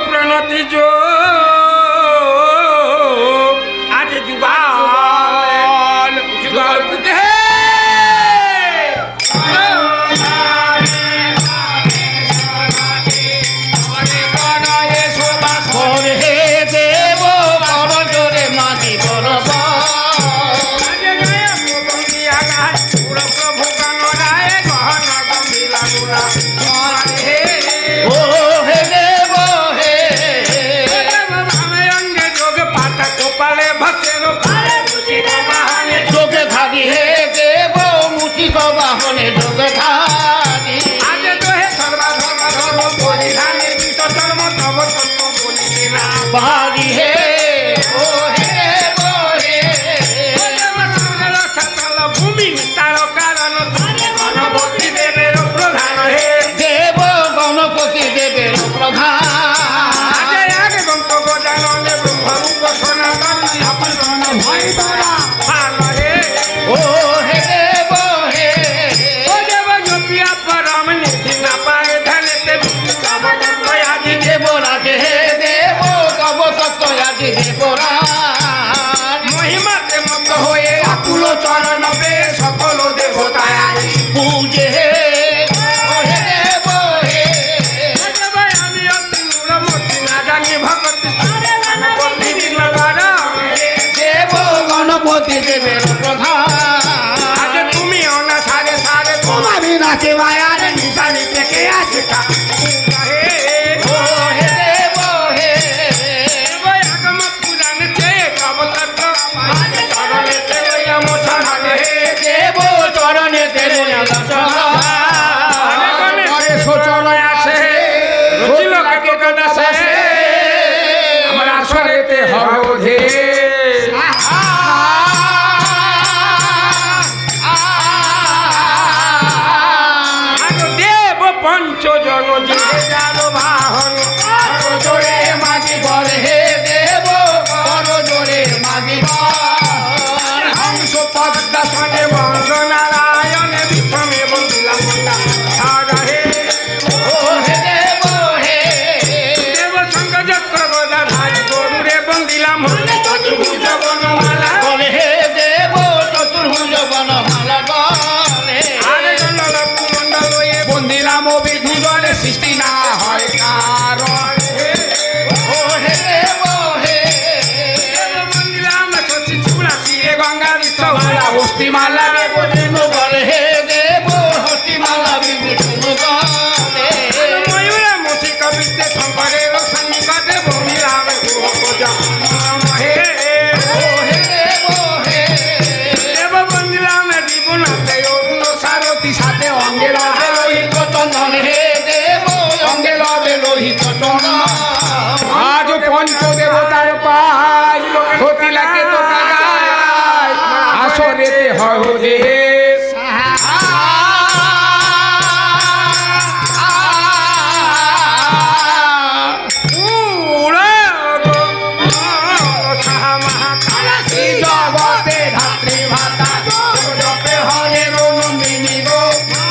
প্রণতি জো আজ যুগল যুগল बारी हे ओ हे वो हे भूमि तार कारण गणपति देवेर प्रधान हे देव गणपति देवेर प्रधान आगे गंत गजानने ब्रह्मरूप सनातन अपन भय बड़ा भाल हे ओ हे देव हे ओ देव जोपिया परम निधि न पाए धने ते सब दयादि देव राज हे महिमाते मत होए आकुल चरण पे सकल देवता पूजे আমি অতি মূলমতি না জানি ভগতি প্রতিদিন দেব গণপতি দেবের প্রধান আজ তুমি অনা সারে সারে তোমার বিনাকে মায়ার নিশানি থেকে আছে পঞ্চজন যে যার বাহন জোরে মাঝি বলে হে দেব বড় জোরে মাঝি হংস পদ্মাসনে বঙ্গ নারায়ণ বিশ্বমে বন্দিলা মন্ডা সারা হে ও হে দেব হে দেব শঙ্খ চক্র গদা ধারি গরুরে বন্দিলাম চতুর্ভুজ বনমালা বলে হে দেব চতুর্ভুজ বনমালা বলে আরে গণল কুমণ্ডল বন্দিলাম বিধি বলে সৃষ্টি না হয় কারণ ও হে দেব হে বন্দিলাম শশী চূড়া শিরে গঙ্গা বিশ্বমালা হস্তিমালা বিষ্ণু বলে হে দেব হস্তিমালা বিষ্ণু বলে ময়ূরে মুঠি কবিতে শঙ্করের সন্নিকটে বন্দিলাম হে ও হে দেব হে দেব বন্দিলাম জীবনাতে অরুণ সারথী সাথে অঙ্গে লহে লোহিত চন্দন হে দেব অঙ্গে লবে লোহিত চন্দন আজ পঞ্চদেবতার পাই হতিলাকে তো কাগায় আসরেতে হরে জগতে ধাত্রী ভাতা জপে হরে নন্দিনী গো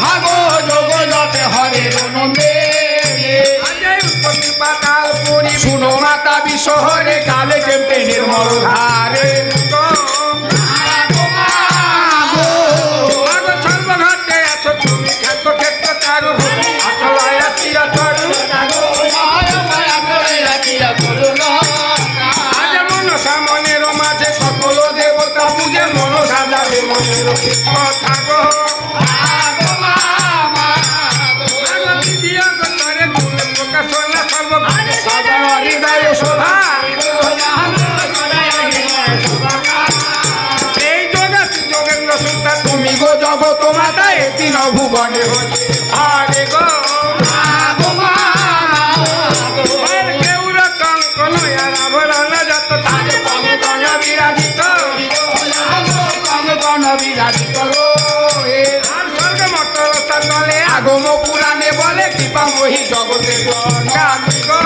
ভাগো যোগ জপে হরে নন্দিনী পাতাল পুরী শুনো মাতা বিশহরে কালে কেমতে নির্মল ধারে সর্বঘটে আছো তুমি ক্ষেত্র ক্ষেত্র চারু আসলায় আসিয়া চরু আজ মন সামনের মাঝে সকল দেবতা পূজে মন সাজাবে মনের কথা গো হৃদয় শোভা এই যোগাছি যোগেন্দ্র সুতা তুমি গো জগত মাতা এটি নভুবনে হরে গো কেউর কঙ্কন আভরণ যত তাজে কঙ্কন বিরাজিত কঙ্কন বিরাজিত আর স্বর্গ মটর তলে আগম পুরাণে বলে কৃপা মহি জগতে গঙ্গা গো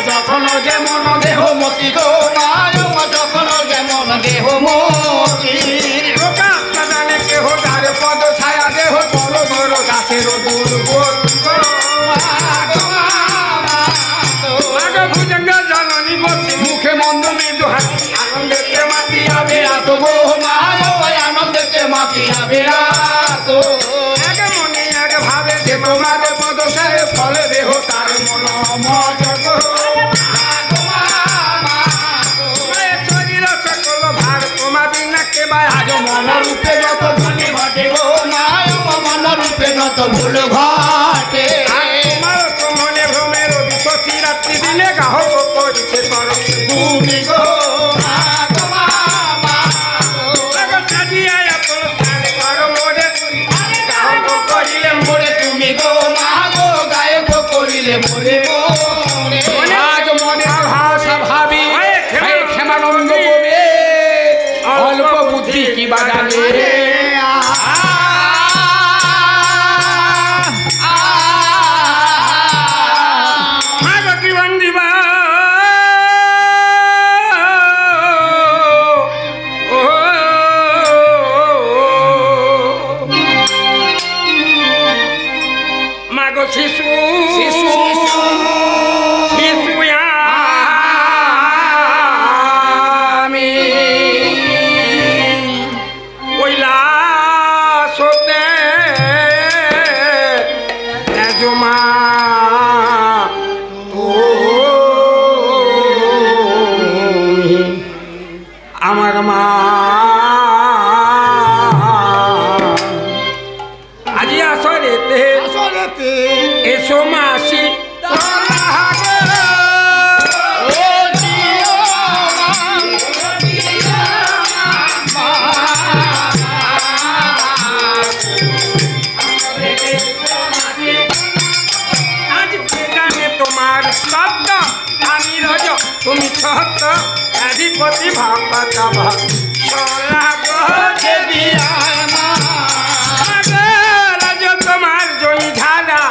যখন যেমন দেহ মতি গো যখন যেমন দেহ মতি জানে কেহ তার পদ ছায়া দেহ মন্দ মৃদু হাসি আনন্দেতে মাতিয়া বিরাট গো মা আনন্দেতে মাতিয়া বিরাট এক মনে এক ভাবে যে তোমার পদসারে ফলে দেহ তার মন মজ গো শরীর সকল ভাগ তোমা বিনা কে বা আজ মন রূপে যত ধনী ঘটে গো মা মন রূপে যত ভুল ঘটে তোমার তো মনে ভ্রমে রবি শশী রাত্রি দিনে গাহক করছে করো তুমি গো সাজিয়া আপন স্থান করো মোরে গাহক করিলে মোরে তুমি গো মা গো গায়ক করিলে মোরে আজ মনে ভাষা ভাবি ক্ষেমানন্দ কবে অল্প বুদ্ধি কি বাজালে শিশু শিশু শিশু আমি কৈলাসতে এজমা আমার মা আজি আসরেতে এসো মাসি তোমার শব্দ আমি রজ তুমি সত্য অধিপতি ভাবত রজ তোমার জয়ী ধারা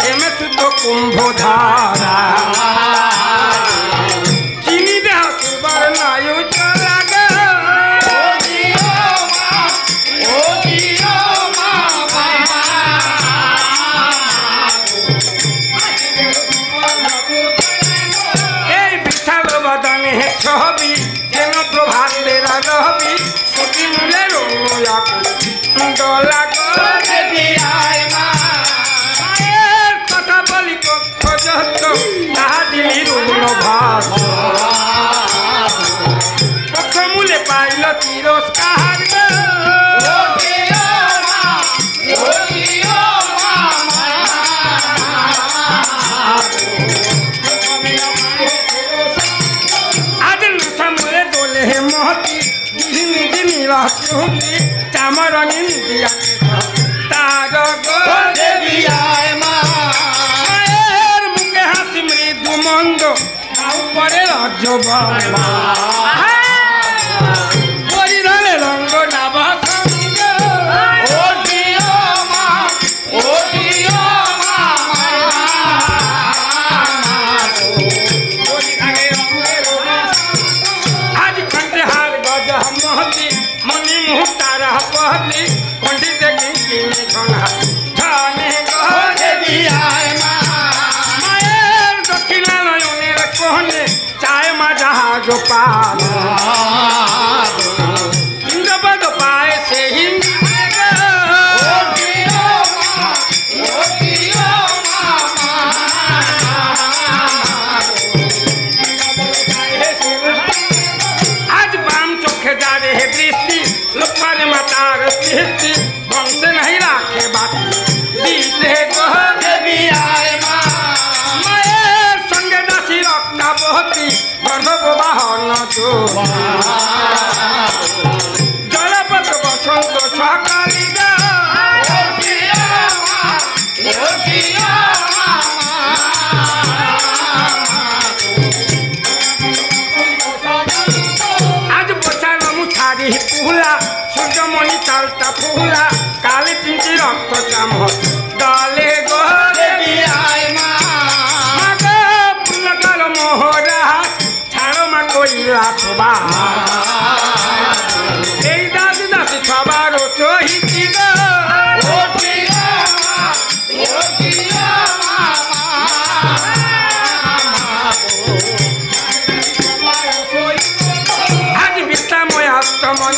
এমে শুদ্ধ কুম্ভ ধারা চিনি দেহ সুবর্ণায়ু চলা ছবি যেন প্রভাতের রবি ছুটি মূলে ডলা মায়ের কথা বলি কক্ষ যত তাহা দিলি রুগ্ন ভাস কক্ষ মূলে পাইল তিরস্কার মহতি দিদি নিরস্তুতি চামর নিন্দিয়া তার মায়ের মুখে হাসি মৃদু মন্দ উপরে রাজ্য পরিধানে রঙ্গ নাভ মনি মুহূর্তারা পহলি পণ্ডিত কিনে ধনে মায়ের দক্ষিণা নয়নের কোহনে চায় মা জাহাজ পাল ইন্দ্রপদ পায় সেই दृष्टि लोकर मातार सृष्टि वंश नहीं राखे बात दीते मायर संगे दासी रक्ता बहती गर्भ बाहन जलपत बसंत सकाली ফুলা সূর্যমণি চালটা ফুলা কালে চিন্তি রক্ত চাম দলে ফুলকাল মোহরা ছাড়ো মা কইলা সবা এই দাস দাসী সবার চহিতি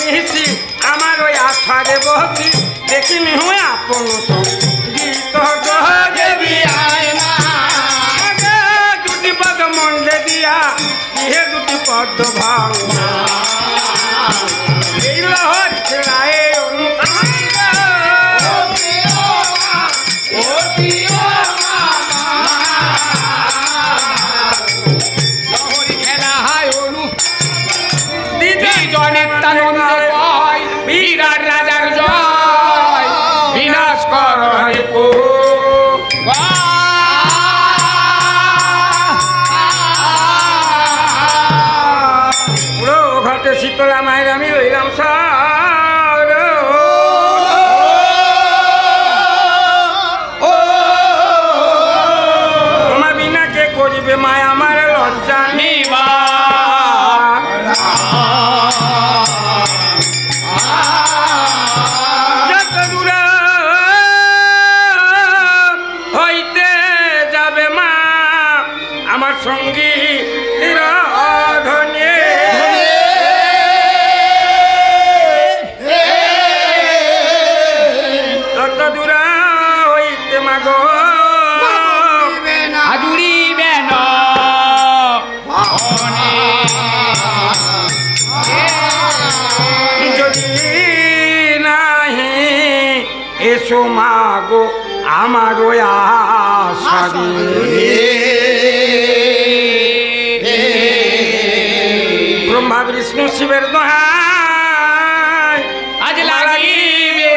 নিহিছি আমার ওই আশারে বসি দেখিনি হুঁ আপন গীত দেবী আয় না দুটি পদ মন্ডে দিয়া ইহে দুটি পদ ভাঙ এই লহর খেলায় নিত্যানন্দে কয় বিরাট রাজার জয় বিনাশ কর হরে পুরো ঘাটে শীতলা মায়ের আমি লইলাম সার তোমার বিনা কে করিবে মায় আমার লজ্জা নিবা যত দূরে হইতে যাবে মা আমার সঙ্গী ধনে তত দূরে হইতে মাগো আজুড়িবে না যদি নাহি এসো মাগো আমার ওই আশারি ব্রহ্মা বিষ্ণু শিবের দোহাই আজ লাগিবে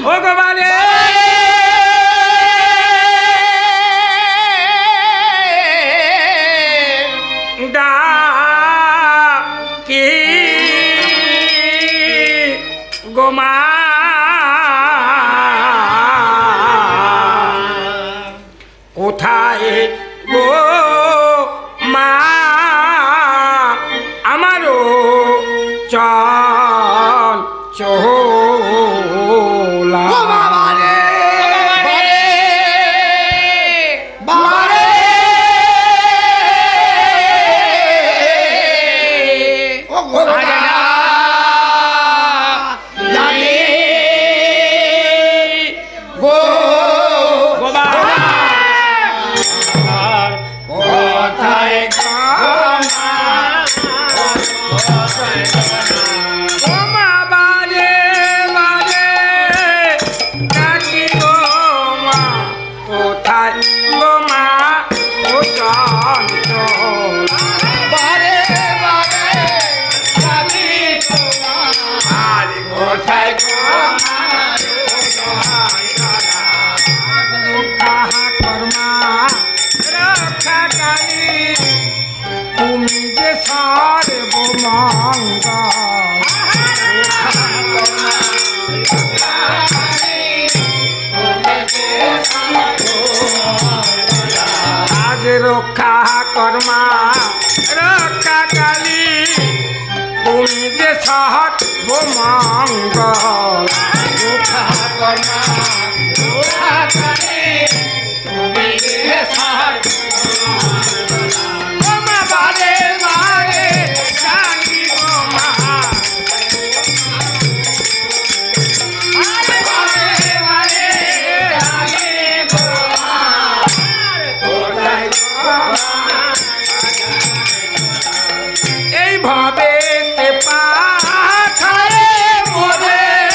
ভগবানে ডাকি গোমা কোথায় গো মা আমারও চল চোলা তুমি যে আজ রক্ষা কর্মা রক্ষা কালী তুমি যে সহট মঙ্গল রক্ষা কর্মা রক্ষা কালী তুমি যে সহট এইভাবে পাঠায় মোরে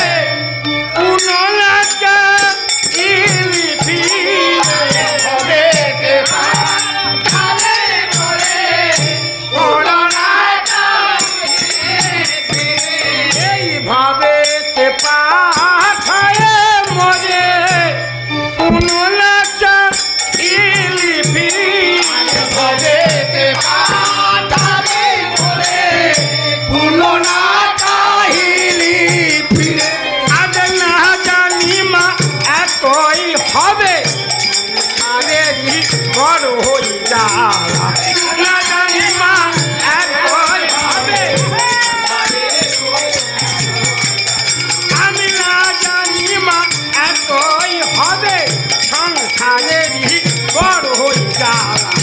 যতই হবে সংসারেরই বড় জ্বালা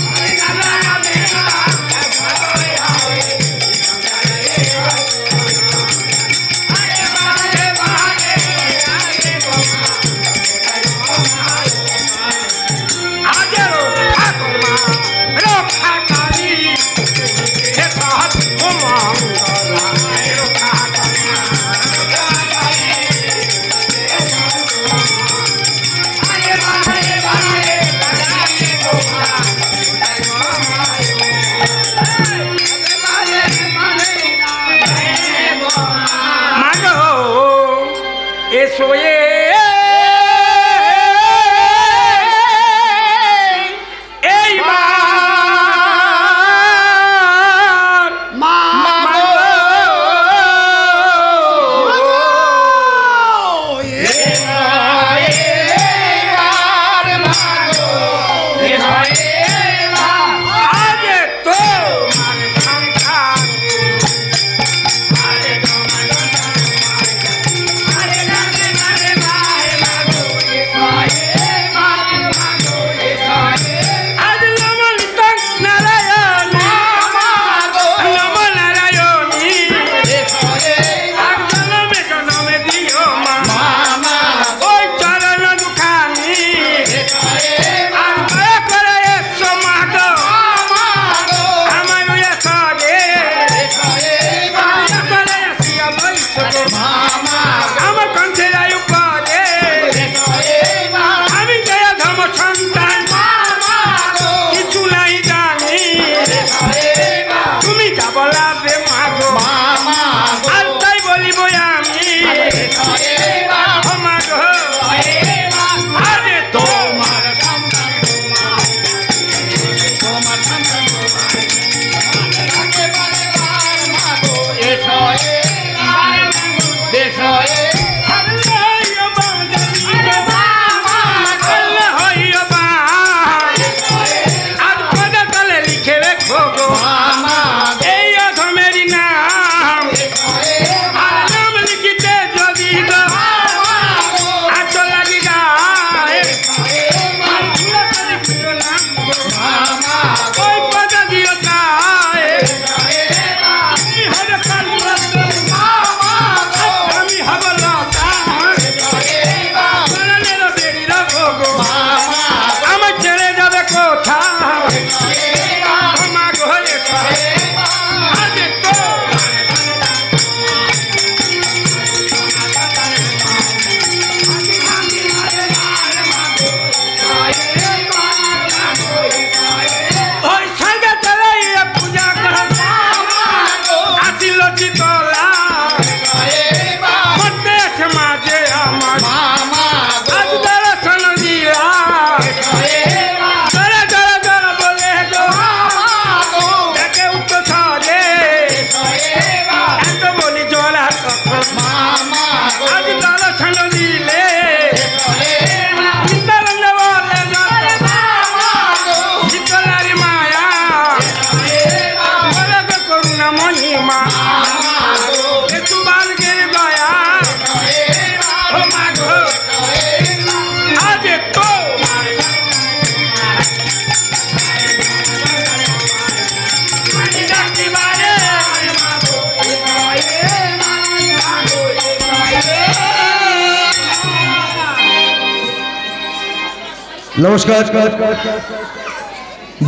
নমস্কার।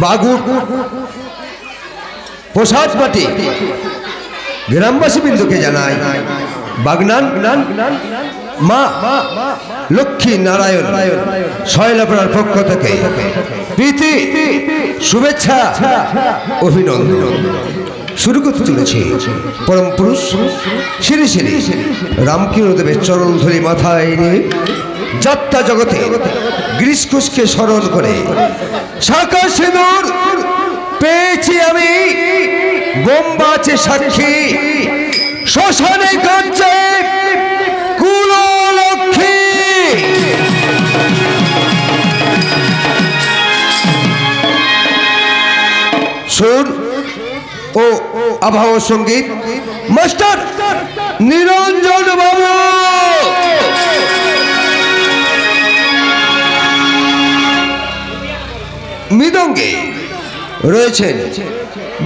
বাগুর প্রসাদপাটি গ্রামবাসী বিন্দুকে জানাই বাগনান মা লক্ষ্মী নারায়ণ শৈলাপাড়ার পক্ষ থেকে প্রীতি শুভেচ্ছা অভিনন্দন শুরু করতে চলেছে পরম পুরুষ শ্রী শ্রী রামকৃষ্ণদেবের চরণ ধরে মাথায় নিয়ে যাত্রা জগতে গ্রীষ্মকে স্মরণ করে শাখা সিঁদুর পেয়েছি আমি বোমবাচে সাক্ষী শ্মশানে কাঁদছে কুললক্ষ্মী। সুর ও আবহ সঙ্গীত মাস্টার নিরঞ্জন বাবু। মৃদঙ্গে রয়েছেন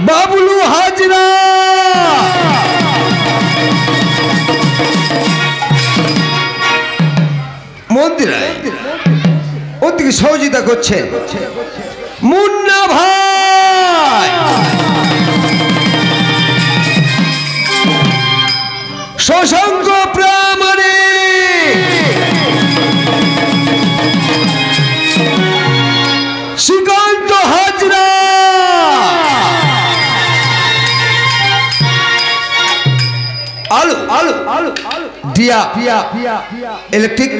বাবলু হাজরা। মন্দিরায় ওদিকে সহযোগিতা করছেন মুন্না ভাই। শশাঙ্ক প্রামাণিক, শ্রীকান্ত হাজরা, আলু আলু আলু দিয়া ইলেকট্রিক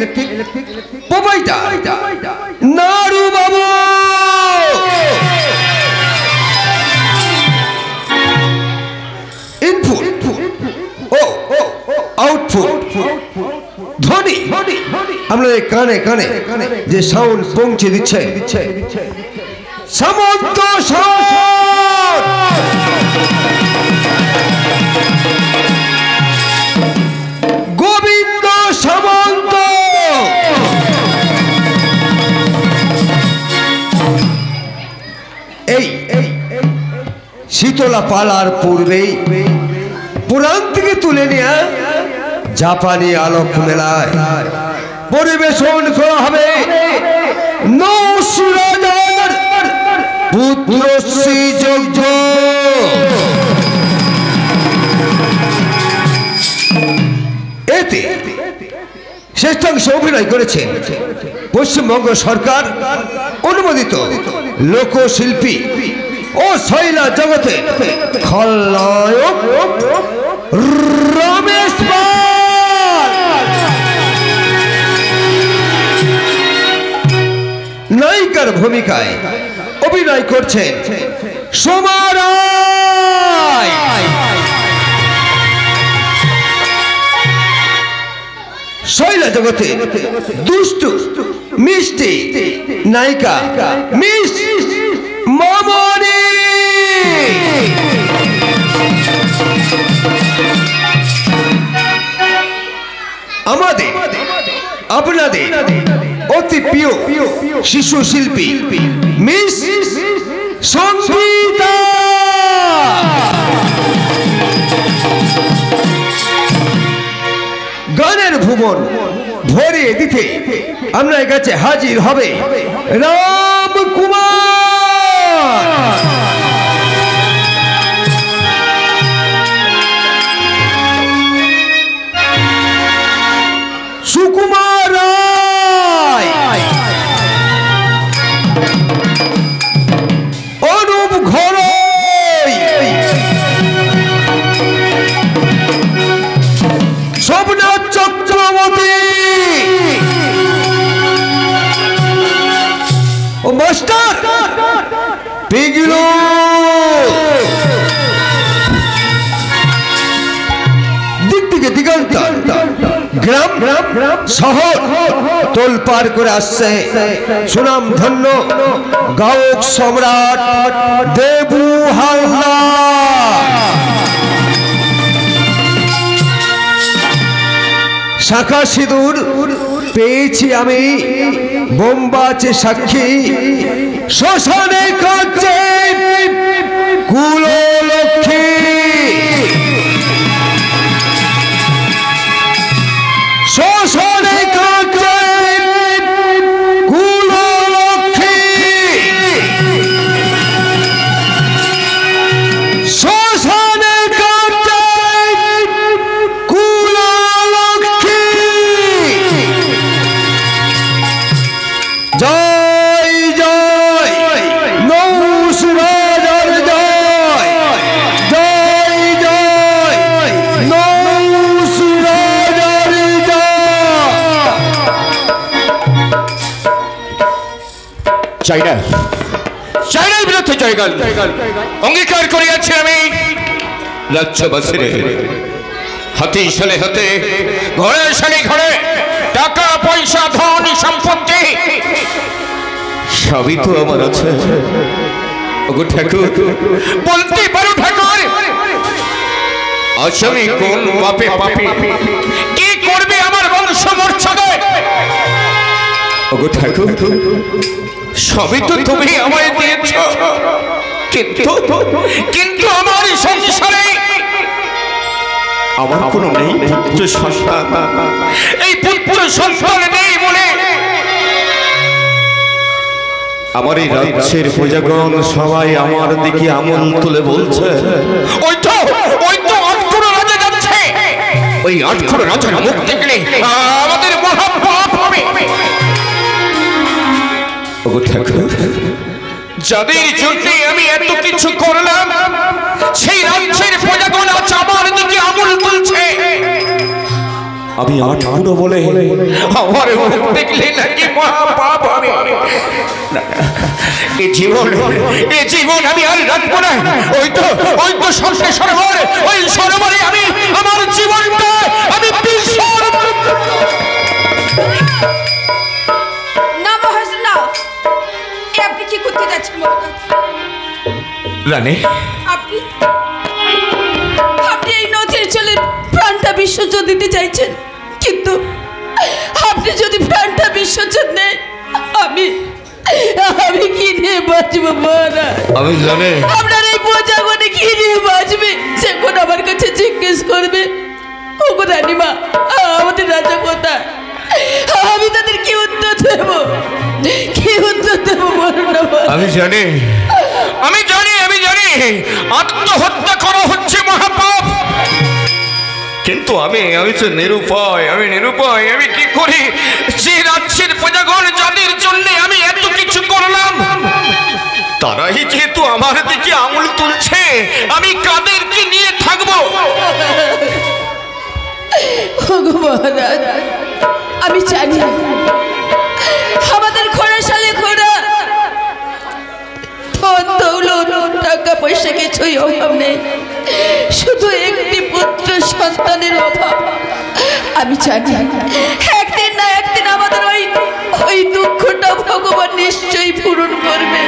প্রোভাইডার নাড়ু বাবু, ইনপুট ও আউটপুট ধ্বনি আপনাদের কানে কানে যে সাউন্ড পৌঁছে দিচ্ছে সামন্ত সাউন্ড। গোবিন্দ সামন্ত, এই শীতলা পালার পূর্বেই পুরাণ থেকে তুলে নিয়ে জাপানি আলোক মেলায় পরিবেশন করা হবে নৌসুরাজার পুত্র শ্রীযজ্ঞ। এতে শ্রেষ্ঠাংশ অভিনয় করেছেন পশ্চিমবঙ্গ সরকার অনুমোদিত লোকশিল্পী ও শৈলা জগতে খলনায়ক রমেশ পাল। নায়িকার ভূমিকায় অভিনয় করছেন সোমা রায়। শৈলা জগতে দুষ্টু মিষ্টি নায়িকা মিস মামনি। আমাদের আপনাদের অতি প্রিয় শিশু শিল্পী মিস সঙ্গীতা। গানের ভুবন ভরিয়ে দিতে আপনার কাছে হাজির হবে রাম কুমার। সুকুমার রায়, অনুপ ঘরোই, সোমনাথ চক্রবর্তী ও মাস্টার পিগলু। দিক থেকে দিগন্ত গ্রাম শহর তোলপাড় করে আসছে সুনাম ধন্য গায়ক সম্রাট দেবু হালদার। শাখা সিঁদুর পেয়েছি আমি, বোমবাচে সাক্ষী শ্মশানে কাঁদছে কুললক্ষ্মী। শ্মশানে কাঁদছে কুললক্ষ্মী, শ্মশানে কাঁদছে কুললক্ষ্মী। জয় জয় নৌসুরাজার জয়, জয় জয় নৌসুরাজার জয়। চাইনা চাইনার বিরুদ্ধে জয়গান অঙ্গীকার করিয়াছি আমি রাজ্যবাসীর হাতি সালে হাতে ঘরে সালে ঘরে টাকা পয়সা ধন সম্পত্তি সবই তো আমার আছে। ওগো ঠাকুর বলতে পারো ঠাকুর আজ আমি কোন পাপে পাপী কি করবে আমার বংশ মর্যাদা। ওগো ঠাকুর, সবই তো তুমি আমায় দিয়েছ, কিন্তু আমার সংসারে আমার কোনো নেই পুত্র সন্তান। এই পুত্র সন্তান নেই বলে আমার এই রাজ্যের প্রজাগণ সবাই আমার দিকে আঙুল তুলে বলছে, ওই তো আটখোড়ো রাজা যাচ্ছে, ওই আটখোড়ো রাজার মুখ দেখলে আমাদের মহা পাপ হবে। ওগো ঠাকুর, যাদের জন্য আমি এত কিছু করলাম সেই রাজ্যের প্রজাগণ আজ আমার দিকে আঙুল তুলছে। আমি আটখোড়ো বলে আমার মুখ দেখলে নাকি মহা পাপ হবে। এই জীবন আমি আর রাখবো না। ওই তো সন্ধ্যে সরোবর, ওই সরোবরে আমি আমার জীবনটা আমি না মহারাজ না, আপনি কি করতে যাচ্ছেন মহারাজ? রানী, আপনি এই নদীর জলে প্রাণটা বিসর্জন দিতে চাইছেন, কিন্তু আপনি যদি প্রাণটা বিসর্জন দেন আমি কি নিয়ে বাঁচবো মহারাজ? আমি জানি আপনার এই প্রজাগণে কি নিয়ে বাঁচবে? যখন আমার কাছে জিজ্ঞেস করবে ওগো রানীমা আমাদের রাজা কোথায়, আমি তাদের কি উত্তর দেব? বলুন না। আমি জানি আত্মহত্যা করা হচ্ছে মহাপাপ, কিন্তু আমি তো নিরুপায়। আমি কি করি? যে রাজ্যের প্রজাগণ যাদের জন্য আমি এত কিছু করলাম তারাই যেহেতু আমার দিকে আঙুল তুলছে, আমি কাদেরকে নিয়ে থাকবো? ওগো মহারাজ, আমি জানি আমাদের খোড়াশালে খোড়া ধন দৌলত টাকা পয়সা কিছুই অভাব নেই, শুধু একটি পুত্র সন্তানের অভাব। আমি জানি একদিন না একদিন আমাদের ওই দুঃখটা ভগবান নিশ্চয়ই পূরণ করবে।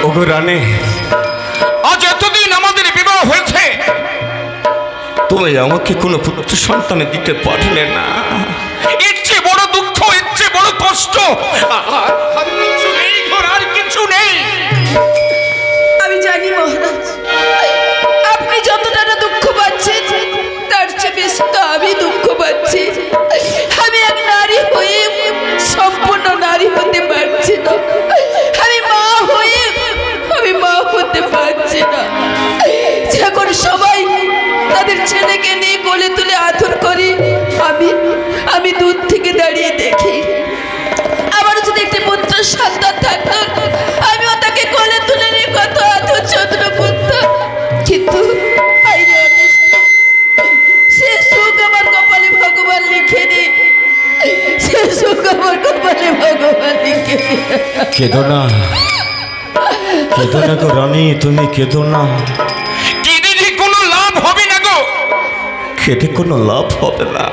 ওগো রানী, আজ এতদিন আমাদের বিবাহ হয়েছে, তুমি আমাকে কোনো পুত্র সন্তান দিতে পারলে না। এর চেয়ে বড় দুঃখ, এর চেয়ে বড় কষ্ট আর কিছু নেই। আমি জানি মহারাজ, আপনি যতটা না দুঃখ পাচ্ছেন তার চেয়ে বেশি তো আমি দুঃখ পাচ্ছি। আমি এক নারী হয়ে সম্পূর্ণ নারী হতে পারছি না, আমি মা হতে পারছি না। যখন সবাই তাদের ছেলেকে নিয়ে কোলে তুলে আদর করি, আমি দূর থেকে দাঁড়িয়ে দেখি আমার যদি একটি পুত্র সন্তান থাকতো আমিও তাকে কোলে তুলে নিয়ে কত আদর যত্ন করতাম, কিন্তু সে সুখ আমার কপালে ভগবান লিখে নি। কেঁদো না গো রানী, তুমি কেঁদো না। কেঁদে কোনো লাভ হবে না গো, কেঁদে কোনো লাভ হবে না।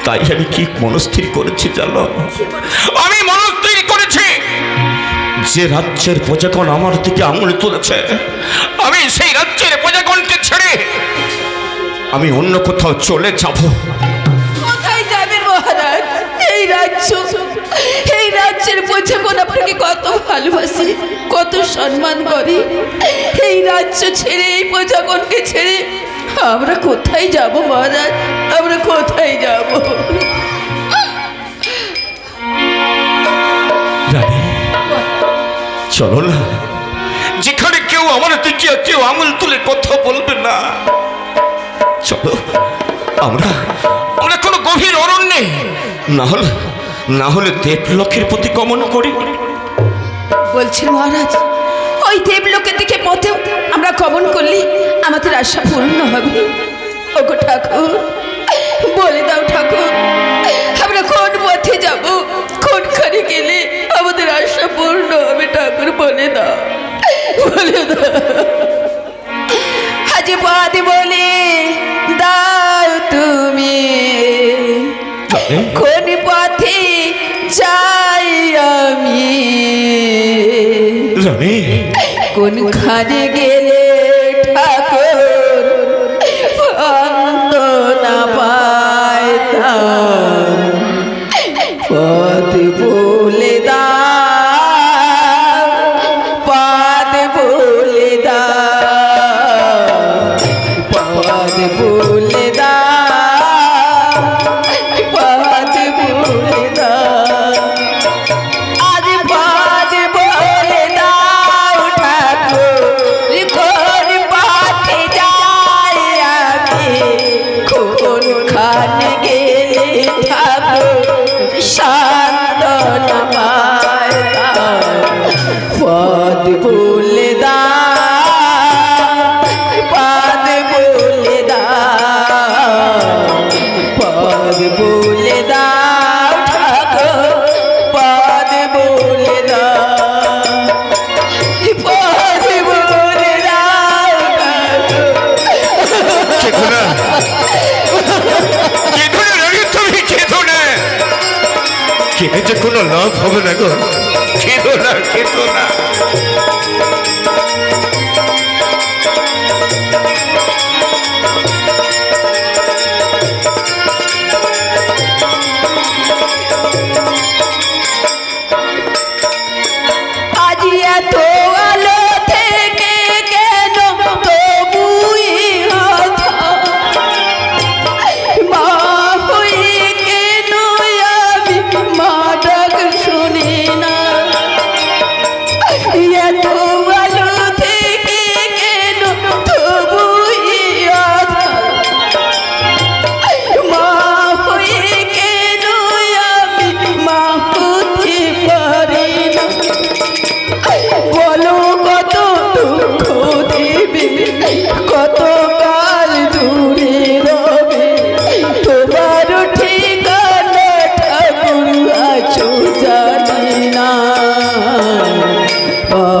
তাই আমি কি মনস্থির করেছি জানো? আমি মনস্থির করেছি যে রাজ্যের প্রজাগণ আমার দিকে আঙুল তুলেছে, আমি সেই রাজ্যের প্রজাগণকে ছেড়ে আমি অন্য কোথাও চলে যাব। কোথায় যাবেন মহারাজ? এই রাজ্যের প্রজাগণ আপনাকে কত ভালোবাসে, কত সম্মান করে। এই রাজ্য ছেড়ে, এই প্রজাগণকে ছেড়ে আমরা কোথায় যাব মহারাজ? আমরা কোথায় যাব? চলো না, যেখানে কেউ আমার দিকে কেউ আঙুল তুলে কথা বলবে না। চলো আমরা কোনো গভীর অরণ্যে, না হলে দেবলোকের প্রতি গমন করি। বলছি মহারাজ, ওই দেবলোকের দিকে পথেও আমরা গমন করলে আমাদের আশা পূর্ণ হবে। ওগো ঠাকুর, বলে দাও ঠাকুর, আমরা কোন পথে যাব, কোনখানে গেলে আমাদের আশা পূর্ণ হবে? ঠাকুর বলে দাও। আজ পথ বলে দাও তুমি, কোন পথে যাই আমি, কোনখানে গেলে ঠাকুর অন্ত না পায়। কিনে যে কোনো লাভ হবে না গো, খেতো না, খেতো না।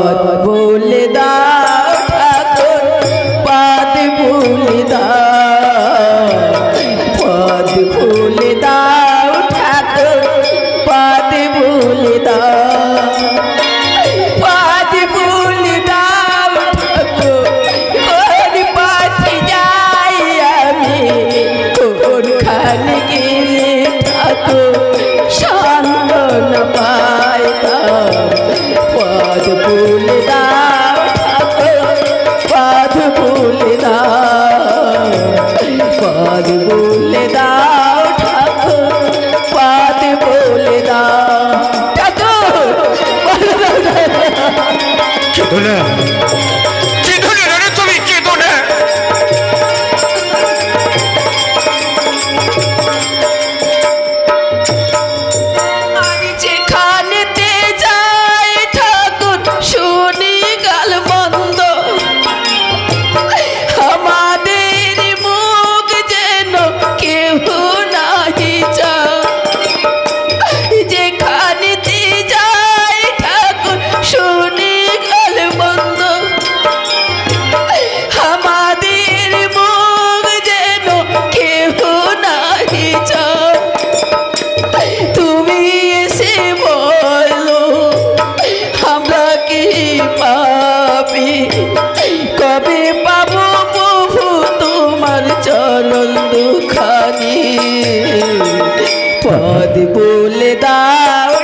पद बोले दाओ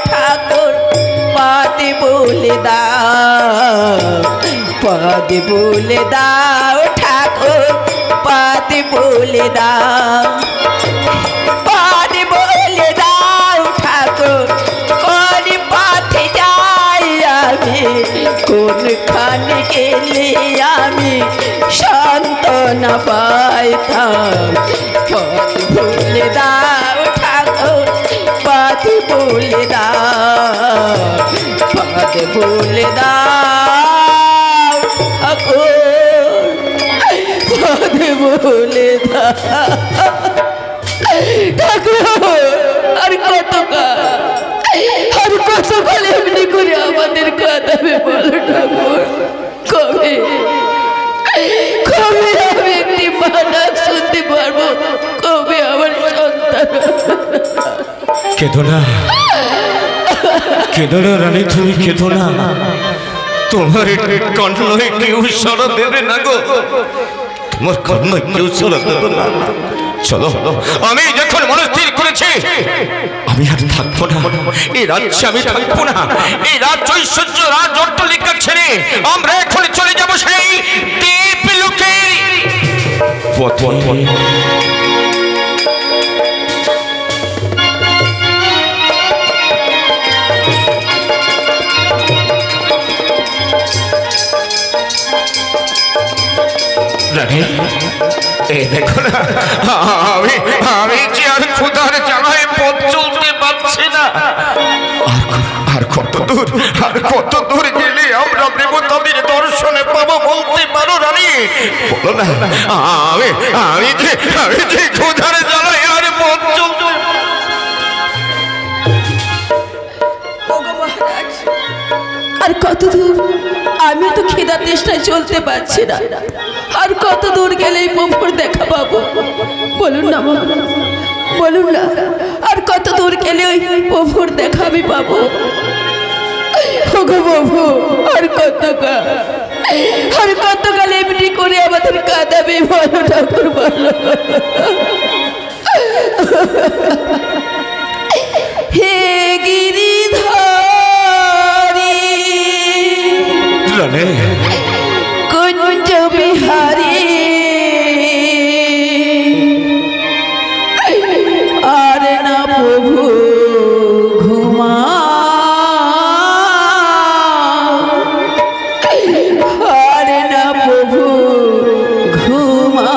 ठाकुर, पद बोले दाओ, पद बोले दाओ ठाकुर, पद बोले दाओ, पद बोले दाओ ठाकुर। कौन पथ जाए आमी, कौन खाने के लिए आमी शांतना पाइताम। पद बोले दाओ ठाकुर, पद बोले दाओ, पद बोले दाओ ठाकुर, पद बोले दाओ ঠাকুর। আর কতকাল এমনি করে আমাদের কাঁদাবে বলো ঠাকুর? কবে কবে আমি একটি মা ডাক শুনতে পারবো? কবে আমার সন্তান? কেঁদো না, কেঁদো না রানী, তুমি কেঁদো না। তোমার কণ্ঠে কেউ সাড়া দেবে না গো, তোমার কণ্ঠে কেউ সাড়া দেবে না। চলো, আমি যখন মনে স্থির করেছি আমি আর থাকবো না এই রাজ্যে, আমি থাকবো না এই রাজ্য ঐশ্বর্য রাজ অট্টালিকা ছেড়ে আমরা এখন চলে যাব সেই দ্বীপ লোকের পথে। এই দেখো না, আমি যে আর ক্ষুধার জ্বালায় পথ চলতে পারছি না। আর কত দূর গেলে আমরা দেবতাদের দর্শনে পাবো বলতে পারো রানী? বলো না, আমি যে ক্ষুধার জ্বালায় আর পথ চলতে। আর কত দূর? আমি তো খিদা তৃষ্ণায় চলতে পারছি না। আর কত দূর গেলেই প্রভুর দেখা পাবো? বলুন না, বলুন না। আর কত কত দূর গেলে ওই প্রভুর দেখা আমি পাবো? ওগো প্রভু, আর কতকাল এমনি করে আমাদের কাঁদাবে বলো ঠাকুর, বলো। হে গিরিধারী কুঞ্জ বিহারী, আর না প্রভু ঘুমা, আর না প্রভু ঘুমা।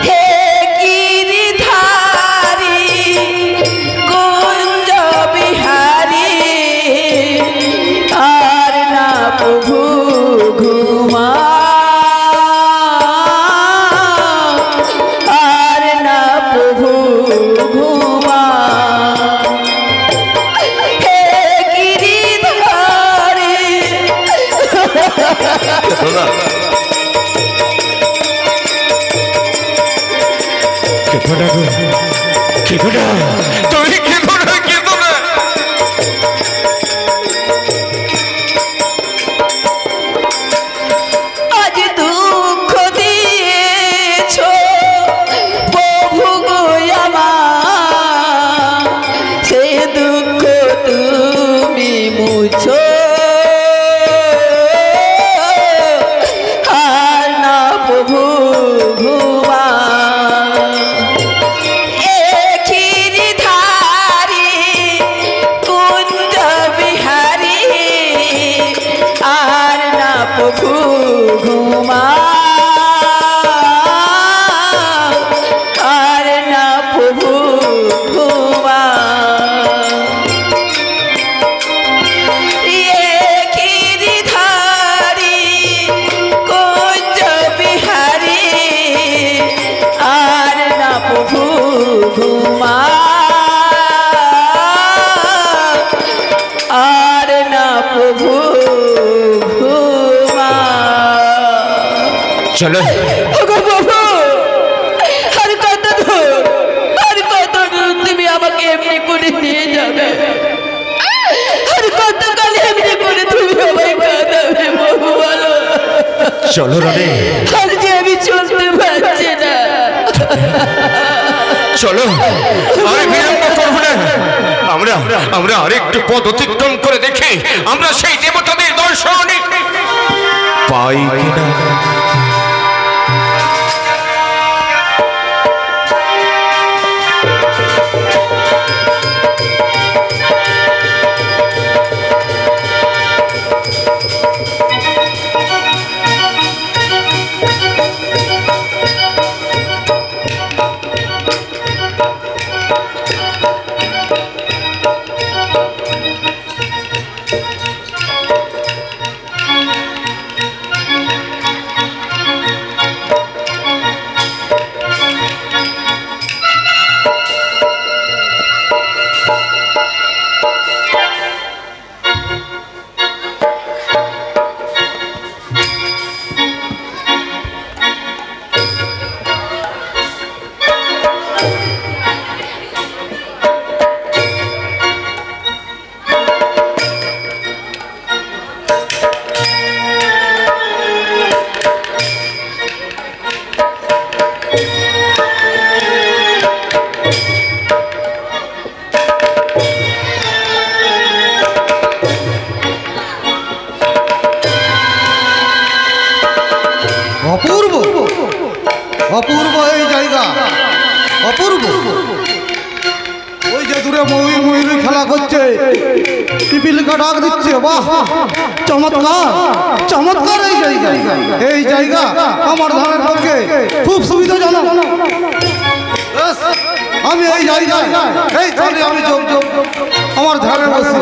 হে গিরিধারী কুঞ্জ বিহারী, আর না প্রভু ঘুমা, আর না প্রভু ঘুমা। হে গিরিধারী আজ দুঃখ দিয়েছ প্রভু গো আমার, সে দুঃখ তুমি মুছো, আর না প্রভু ঘুমা। এ গিরিধারী কুঞ্জ বিহারী, আর না প্রভু ঘুমা, আর না প্রভু ঘুমা। এ গিরিধারী কুঞ্জ বিহারী, আর না প্রভু ঘুমা, আর না প্রভু ঘুমা। চলো ওগো প্রভু, আর কত দূর, আর কত দূর তুমি আমাকে এমনি করে নিয়ে যাবে? আর কতকাল এমনি করে তুমি আমায় কাঁদাবে প্রভু, বলো। চলো রানী, আর যে আমি চলতে পারছি না। চলো আর বিলম্ব করবো না। আমরা আরেকটু পথ অতিক্রম করে দেখি আমরা সেই দেবতাদের দর্শন পাই কিনা। অপূর্ব অপূর্ব এই জায়গা, অপূর্ব। ওই যে দূরে ময়ূর খেলা করছে, পিপিলিকা ডাক দিচ্ছে, বাহ চমৎকার চমৎকার এই জায়গা। এই জায়গা আমার ধানের পক্ষে খুব সুবিধাজনক। আমি এই জায়গায় এই চলে আমি আমার ধারে বসে।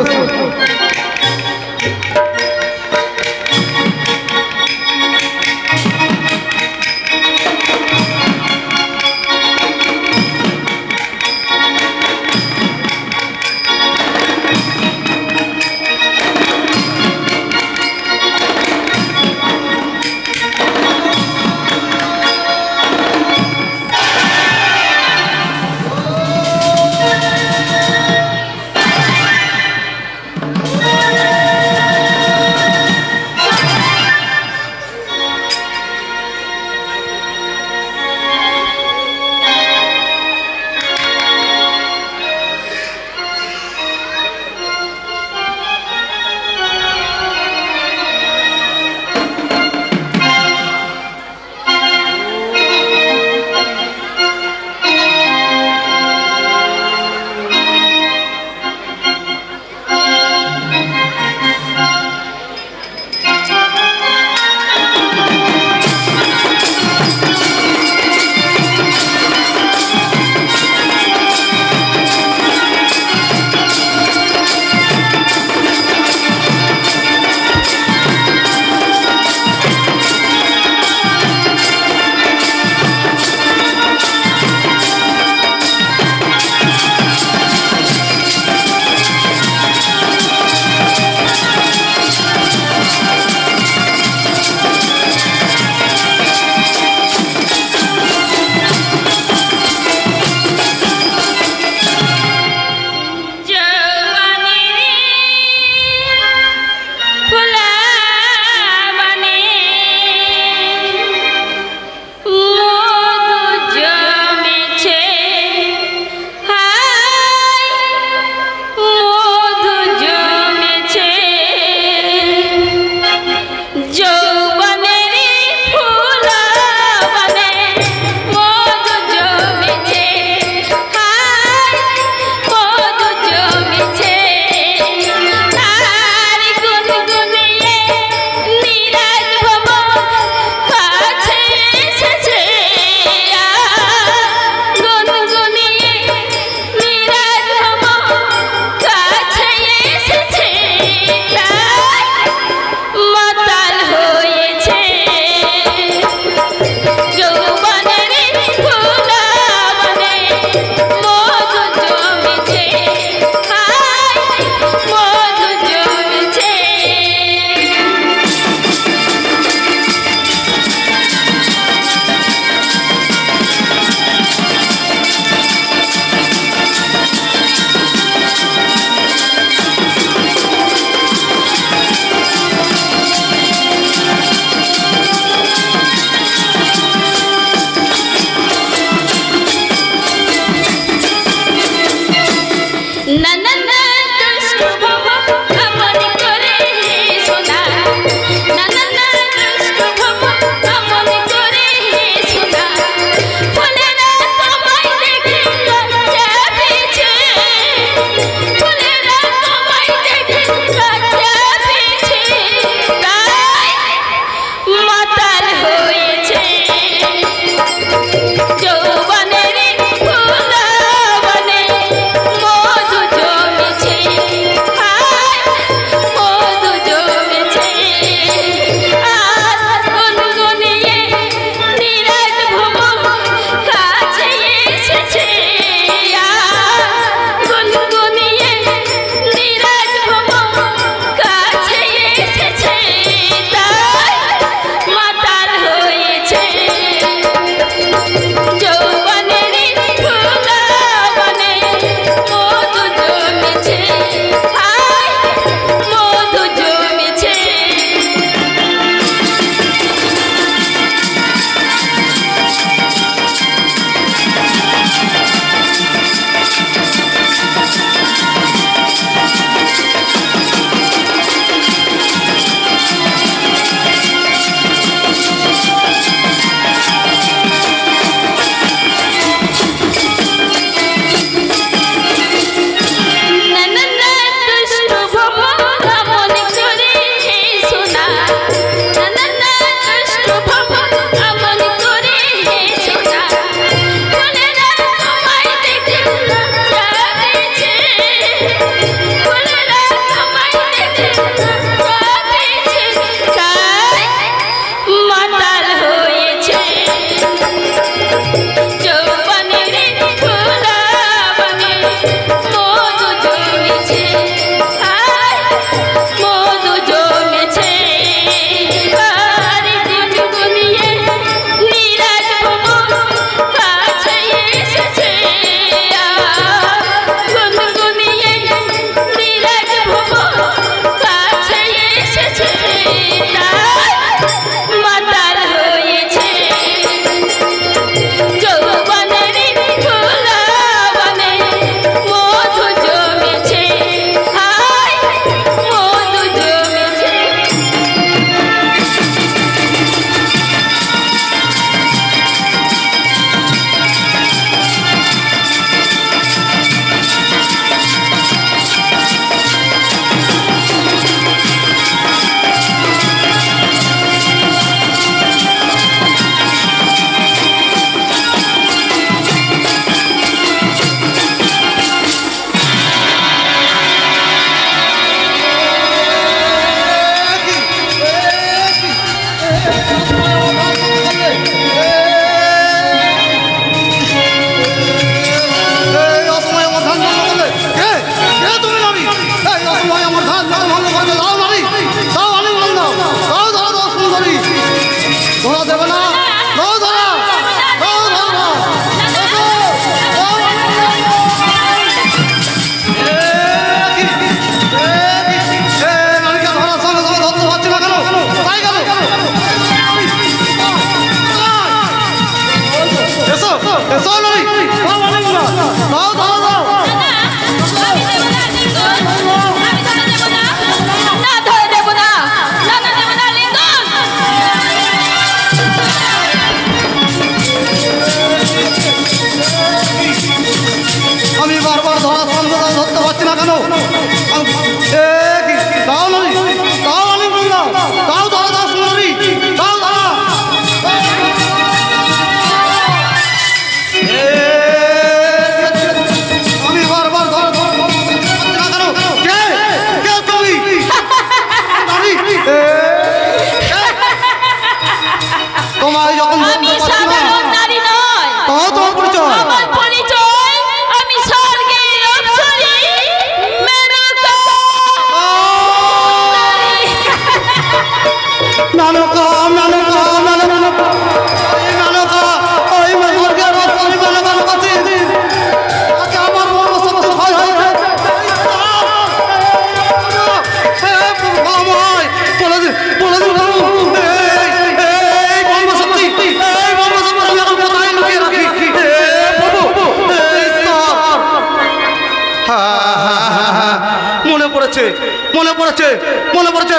মনে পড়েছে মনে পড়েছে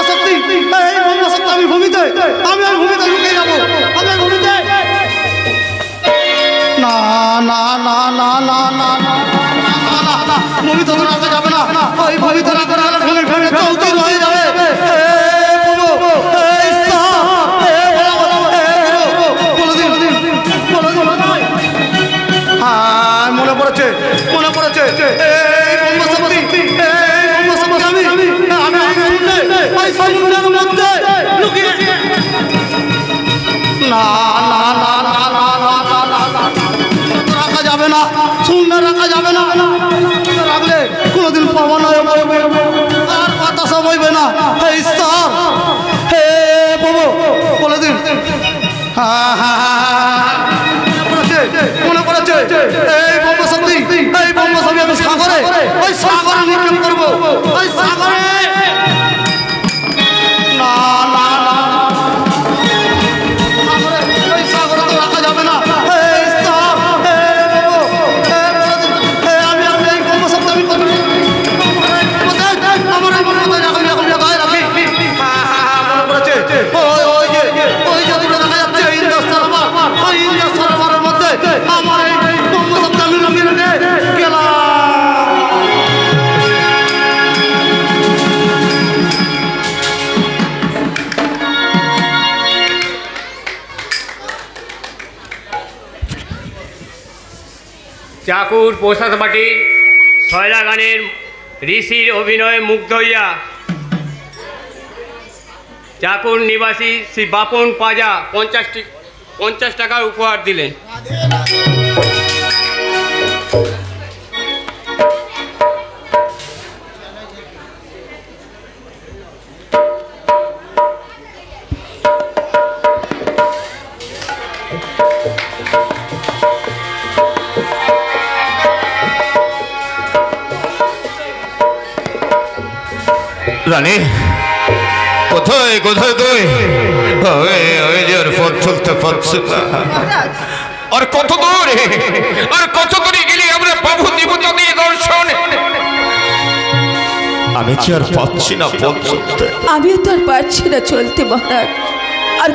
শক্তি শক্তি আমি ভূমিতে আমি ভূমিতে লুকিয়ে যাবো আমি ভূমিতে না না না না না না না ভূমিতে তো রাখা যাবে না ওই ভূমিতে রাখা গেলে ভেঙে ভেঙে চৌচির হয়ে যাবে মনে পড়েছে মনে পড়েছে না না না না না রাখা যাবে না শূন্য রাখা যাবে না রাখলে কোনোদিন পাবো না আর বাতাস বইবে না হে ঈশ্বর হে প্রভু বলে দিন হ্যাঁ হ্যাঁ মনে পড়েছে এই ব্রহ্মশক্তি এই ব্রহ্মশক্তি আমি সাগরে ওই সাগরে নিক্ষেপ করবো ওই সাগরে না না না ওই সাগরে তো রাখা যাবে না আমি এই ব্রহ্মশক্তি আমি করবো আমার এই ব্রহ্মশক্তি এখন কোথায় রাখি মনে পড়েছে ওই যে দূরে দেখা যাচ্ছে ইন্দ্রস্তরবার ওই ইন্দ্রস্তরবারের মধ্যে আমার এই ব্রহ্মশক্তি আমি লুকিয়ে রেখে গেলাম চাকুর প্রসাদ বাটির শয়লা গানের ঋষির অভিনয়ে মুগ্ধ হইয়া চাকুর নিবাসী শ্রী বাপন পাজা 50 টাকার উপহার দিলেন। রানী কোথায় কোথায় তুই আর পথ চলতে পারছি না আর কত দূরে গেলে আমরা প্রভু দেবতা দিয়ে দর্শন আমি কি আর পাচ্ছি না পথ চলতে আমিও তো আর পারছি না চলতে মহারাজ আর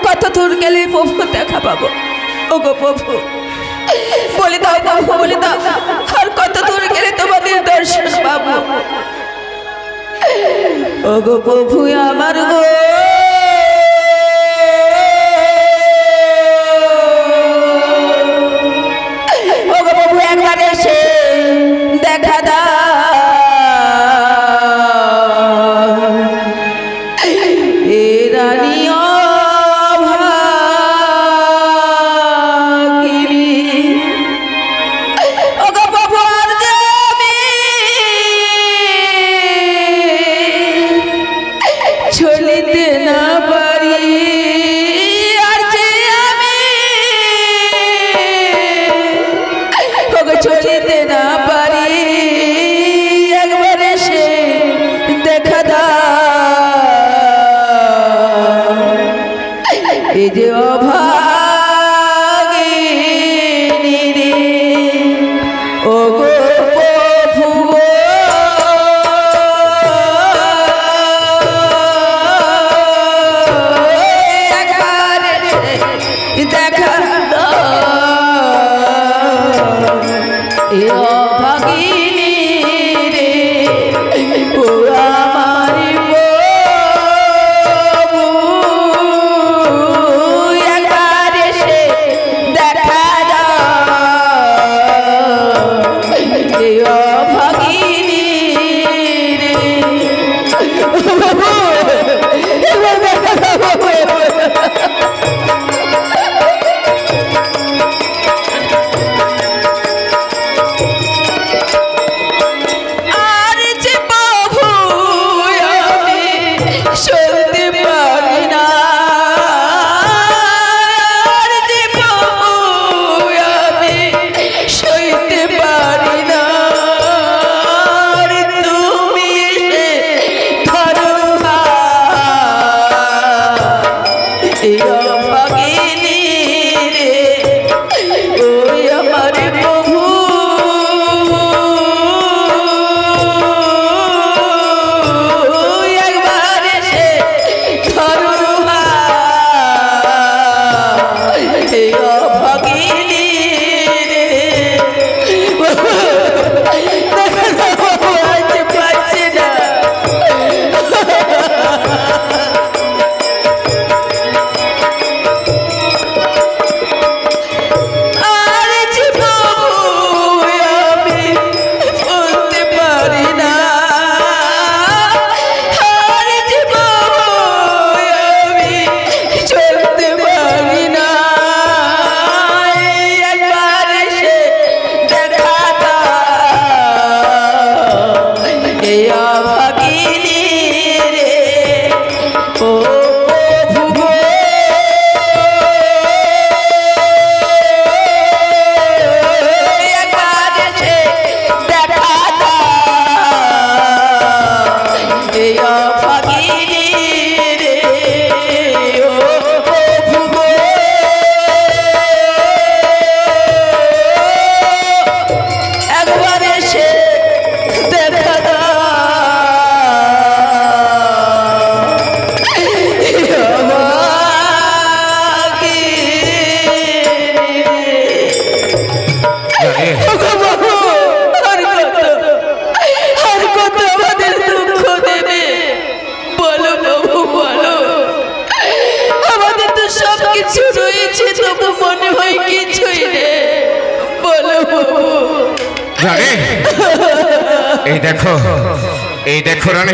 কত দূর গেলে প্রভু দেখা পাবো ওগো প্রভু বলে দাও প্রভু বলে দাও আর কত দূর গেলে তোমাদের দর্শন পাবো ওগো প্রভু আমার গো ওগো প্রভু একবার এসে দেখা দাও এ রানী ওগো প্রভু আর চলিতে না পারি আর যে আমি ওগো চলিতে না পারি একবার এসে দেখা দাও এই যে অভাগিনী রে ওগো প্রভু দেখা ভাগিনী রে ও আমার প্রভু একবার এসে দেখা দাও ভাগিনী রে অভাগিনী রে পাচ্ছি না এই দেখো রানী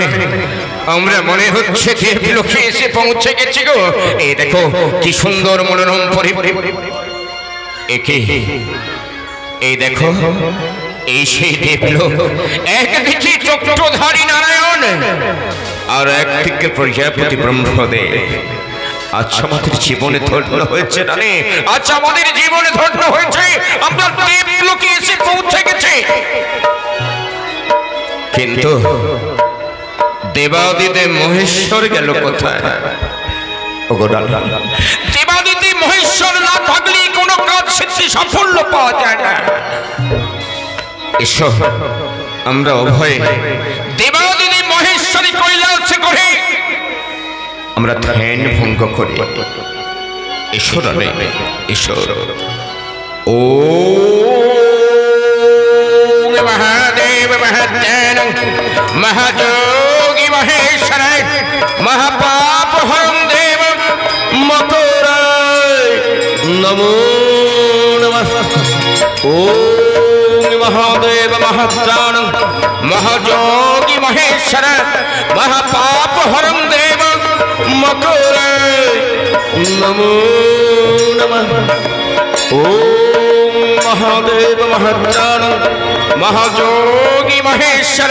আমরা মনে হচ্ছে দেবলোকে এসে পৌঁছে গেছি গো এই দেখো কি সুন্দর মনোরম পরিবেশ এই দেখো এই সেই দেবলোক একদিকে চক্রধারী নারায়ণ আর একদিকে প্রজাপতি ব্রহ্মদেব আচ্ছা আমাদের জীবনে ধন্য হয়েছে রানী আচ্ছা আমাদের জীবনে ধন্য হয়েছে আমরা দেবলোকে এসে পৌঁছে গেছি কিন্তু দেবাদিদেব মহেশ্বর গেল কোথায় দেবাদিদেব মহেশ্বর না থাকলে কোনো কাজ সিদ্ধি সাফল্য পাওয়া যায় না এসো আমরা উভয়ে দেবাদিদেব মহেশ্বরী কৈলাসে করে আমরা ধ্যান ভঙ্গ করি এসো রানী এসো ও महादेव महत्यान महाजोगी महेश्वर महापाप हरम देव मकोराय नमो नमः ओम महादेव महत्यान महाजोगी महेश्वर महापाप हरम देव मकोराय नमो नमः ओम महादेव महत्यान महाजोगी महेश्वर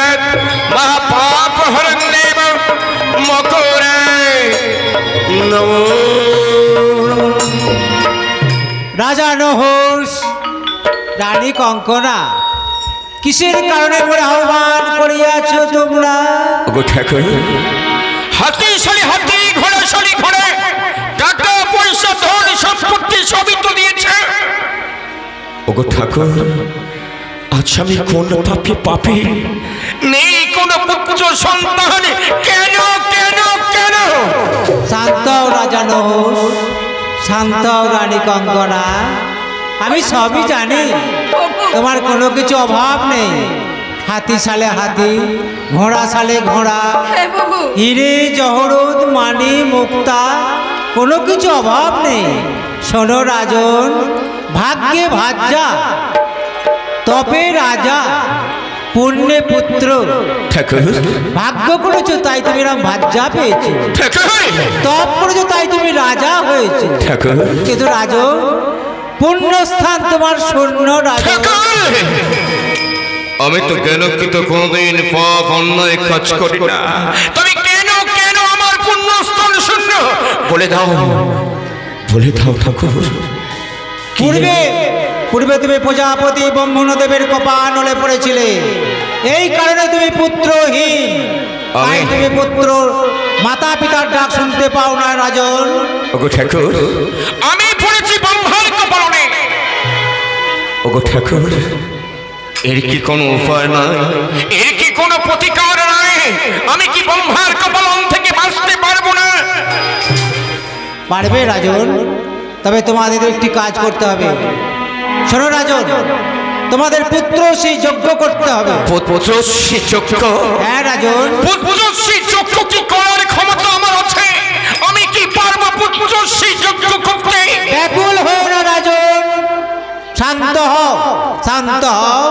महापाप हरं देव मकोराय नमो राजा नहुष रानी कंकना किसेर कारणे मोरे आह्वान करियाछ তোমরা গো ঠাকুর হাতিশালী হাতি ঘোড়াশালী ঘোড়া টাকা পয়সা ধন সম্পত্তি সবই তো দিয়েছে ওগো ঠাকুর আজ আমি কোন পাপে নেই কোন পুত্র সন্তান কেন কেন কেন শান্ত রাজা নহুষ শান্ত রানী কঙ্কনা আমি সবই জানি তোমার কোনো কিছু অভাব নেই হাতি সালে হাতি ঘোড়া সালে ঘোড়া হিরে জহরত মানি মুক্তা কোনো কিছু অভাব নেই শোনো রাজন ভাগ্যে ভাজ্যা তপে রাজা পুণ্যে পুত্র ভাগ্য করেছো তাই তুমি এরকম ভাজ্যা পেয়েছো তপ করেছো তাই তুমি রাজা হয়েছো কিন্তু রাজন পুণ্যস্থান তোমার শূন্য রাজা আমি তো জ্ঞানকৃত কোনদিন পাপ অন্যায় কাজ করি না তুমি কেন কেন আমার পুণ্যস্থান শূন্য বলে দাও ঠাকুর পূর্বে তুমি প্রজাপতি ব্রহ্মদেবের কপানলে পড়েছিলে এই কারণে তুমি পুত্রহীন তাই তুমি পুত্র মাতা পিতার ডাক শুনতে পাও না রাজন ওগো ঠাকুর আমি পড়েছি ব্রহ্মার কপালে ওগো ঠাকুর এর কি কোনো উপায় নাই এর কি কোনো প্রতিকার নাই আমি কি ব্রহ্মার কপালন থেকে বাঁচতে পারবো না পারবে রাজন তবে তোমাদের একটি কাজ করতে হবে। শোনো রাজন, তোমাদের পুত্র সেই যজ্ঞ করতে হবে। পুত্রশ্রী যজ্ঞ? হ্যাঁ রাজন, পুত্রশ্রী যজ্ঞ কি করার ক্ষমতা আমার আছে? আমি কি পারবো পুত্রশ্রী যজ্ঞ করতে? ব্যাকুল হও না রাজন, শান্ত হও, শান্ত হও।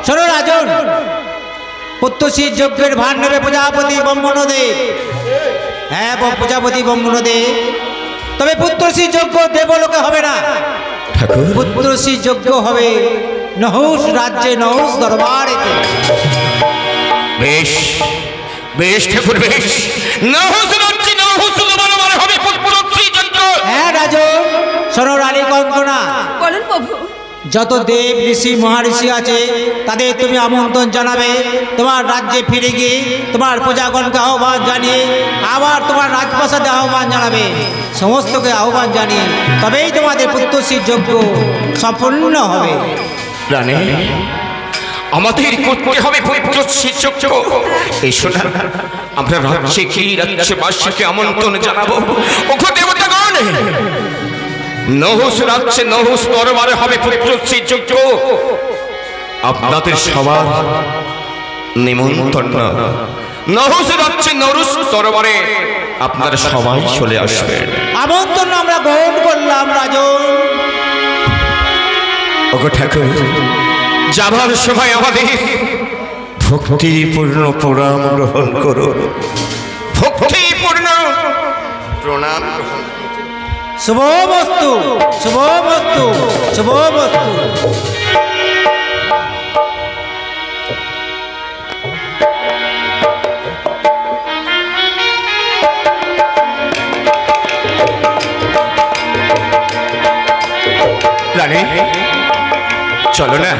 শোনো রাজন, পুত্রশ্রী যজ্ঞের ভার নেবে প্রজাপতি ব্রহ্মণদেব। হ্যাঁ প্রজাপতি ব্রহ্মণদেব। তবে পুত্রশ্রী যজ্ঞ দেবলোকে হবে না, পুত্রশ্রী যজ্ঞ হবে নহুষ রাজ্যে, নহুষ দরবারেতে। বেশ বেশ ঠাকুর, বেশ। নহুষ রাজ্যে নহুষ দরবারে হবে পুত্রশ্রী যজ্ঞ। হ্যাঁ রাজন, শোনো রানী কঙ্কনা, বলুন প্রভু। যত দেব ঋষি মহারিষি আছে তাদের তুমি আমন্ত্রণ জানাবে। তোমার রাজ্যে ফিরে গিয়ে তোমার প্রজাগণকে আহ্বান জানিয়ে আবার তোমার রাজপ্রাসাদে আহ্বান জানাবে। সমস্তকে আহ্বান জানিয়ে তবেই তোমাদের পুত্রশ্রীর যজ্ঞ সম্পূর্ণ হবে। রানী, আমাদের করতে হবে পুত্রশ্রী যজ্ঞ। এই শোনা, আমরা রাজ্যে কি রাজ্যবাসীকে আমন্ত্রণ জানাবো। ওগো দেবতাগণ, নহুষ রাজ্যে নহুষ দরবারে হবে পুত্রশ্রী যজ্ঞ। আপনাদের সবার নিমন্ত্রণ। নহুষ রাজ্যে নহুষ দরবারে আপনারা সবাই চলে আসবেন। আমন্ত্রণ আমরা গ্রহণ করলাম রাজন। ওগো ঠাকুর, যাবার সময় আমাদের ভক্তিপূর্ণ প্রণাম গ্রহণ করুন। ভক্তিপূর্ণ প্রণাম গ্রহণ। শুভমস্তু, শুভমস্তু, শুভমস্তু। রানী, চলো না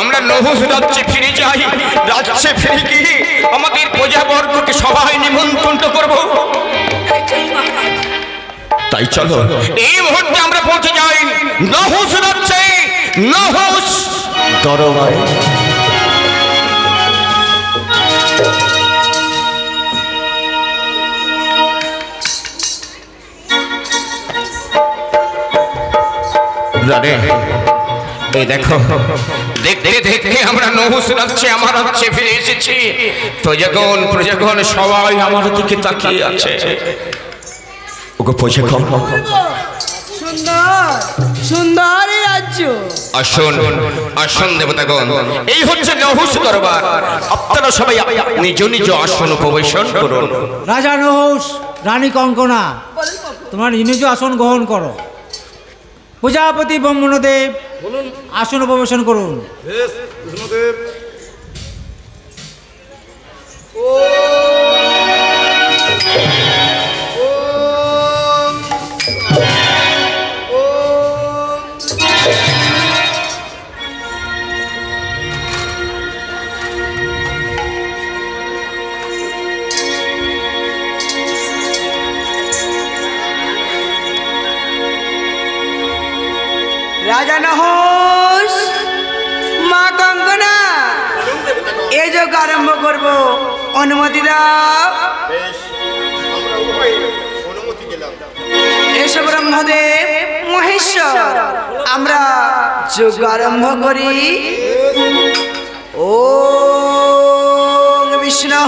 আমরা নহুষ রাজ্যে ফিরে যাই। রাজ্যে ফিরে গিয়ে আমাদের প্রজাবর্গকে সবাই নিমন্ত্রণ করব। তাই চলো এই মুহূর্তে আমরা পৌঁছে যাই নহুষ রাজ্যে, নহুষ দরবারে। রানী, এই দেখো, দেখতে দেখতে আমরা নহুষ রাজ্যে, আমার রাজ্যে ফিরে এসেছি। প্রজাগণ সবাই আমার দিকে তাকিয়ে আছে। ওগো প্রজাগণ, সুন্দর সুন্দর এই রাজ্য। আসুন আসুন দেবতাগণ, এই হচ্ছে নহুষ দরবার। আপনারা সবাই নিজ নিজ আসন উপবেশন করুন। রাজা নহুষ, রানী কঙ্কনা, তোমার নিজ আসন গ্রহণ করো। প্রজাপতি ব্রহ্মণদেব, আসন উপবেশন করুন। রাজা নহুষ, মা কঙ্কনা, এই যজ্ঞ আরম্ভ করব, অনুমতি দাও। এসো ব্রহ্মদেব মহেশ্বর, আমরা যজ্ঞ আরম্ভ করি। ওম বিষ্ণু,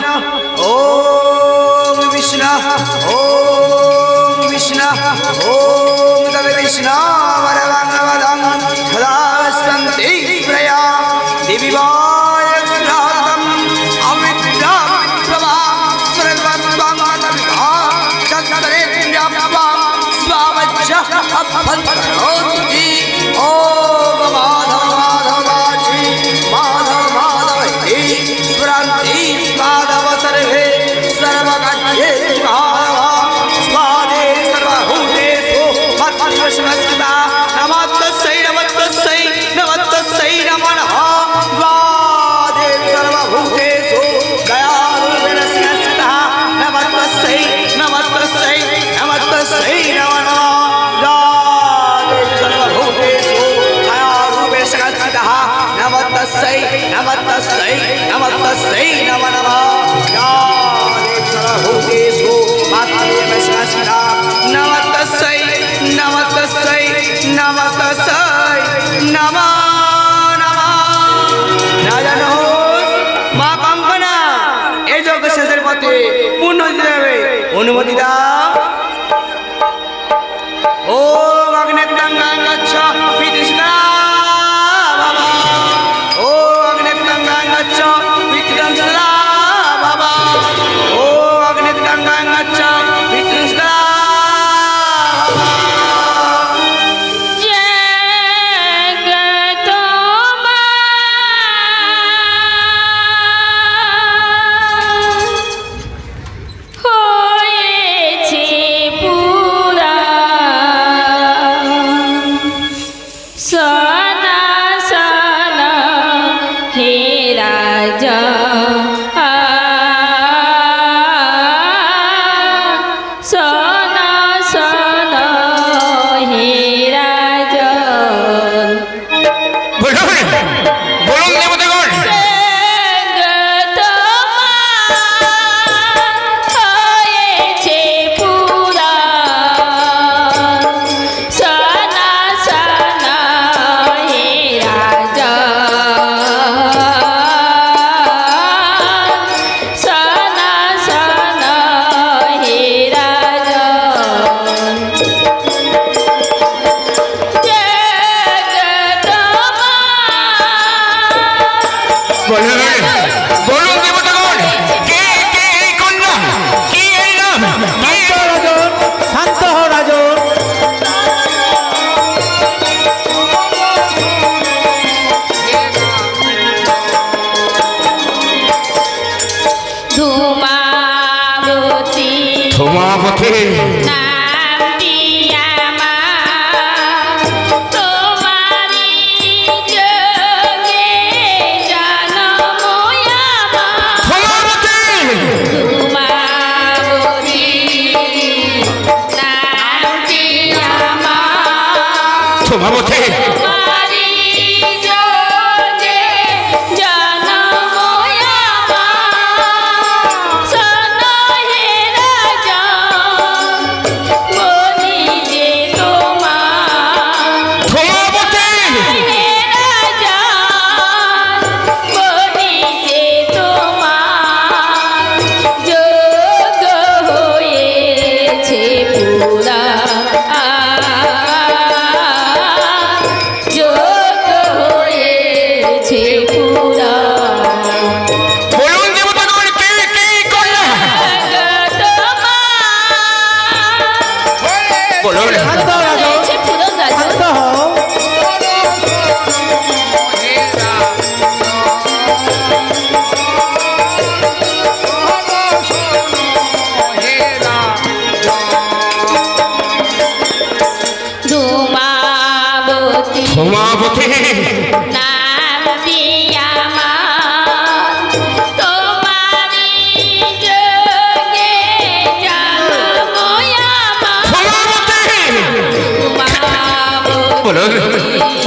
ওম বিষ্ণু, ওম বিষ্ণু, ওম তবে বিষ্ণু বরবং সদা সন্তি প্রয়া দিবিবায় স্নাতম অবিদ্যা প্রভা সর্বস্বং তবিভা তৎসরে জ্ঞাপা স্বাবজ্জ অফলতি। ওম মাধব মাধব বাজি মাধব মাধব হে স্মরন্তি মাধব সর্বে সর্বকার্যে মাধব স্বাদে সর্বভূতেষু মৎস্মস্মিতা। নমস্তস্যৈ নমস্তস্যৈ নমস্তস্যৈ নমো নমঃ। স্বাদে সর্বভূতেষু দয়ালুর্বেণ স্মস্মিতা। নমস্তস্যৈ নমস্তস্যৈ নমস্তস্যৈ নমো নমঃ। স্বাদে সর্বভূতেষু দয়ালুর্বেণ স্মস্মিতা। নমস্তস্যৈ নমস্তস্যৈ নমস্তস্যৈ নমো নমঃ। স্বাদে সর্বভূতেষু মাতৃ স্মস্মিতা। নমস্তস্যৈ নমস্তস্যৈ নমস্তস্যৈ নমো নমঃ। রাজন মা কঙ্কনা এই যজ্ঞ শেষের পথে পূর্ণ দিতে হবে, অনুমতি দাও। ও অগ্নেত্তাঙ্গাং গচ্ছ পিতৃষ্ণা বাবা, ও অগ্নেত্তাঙ্গাং গচ্ছ পিতৃষ্ণা বাবা, ও অগ্নেত্তাঙ্গাং গচ্ছ পিতৃষ্ণা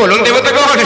বলুন দেবতাগণ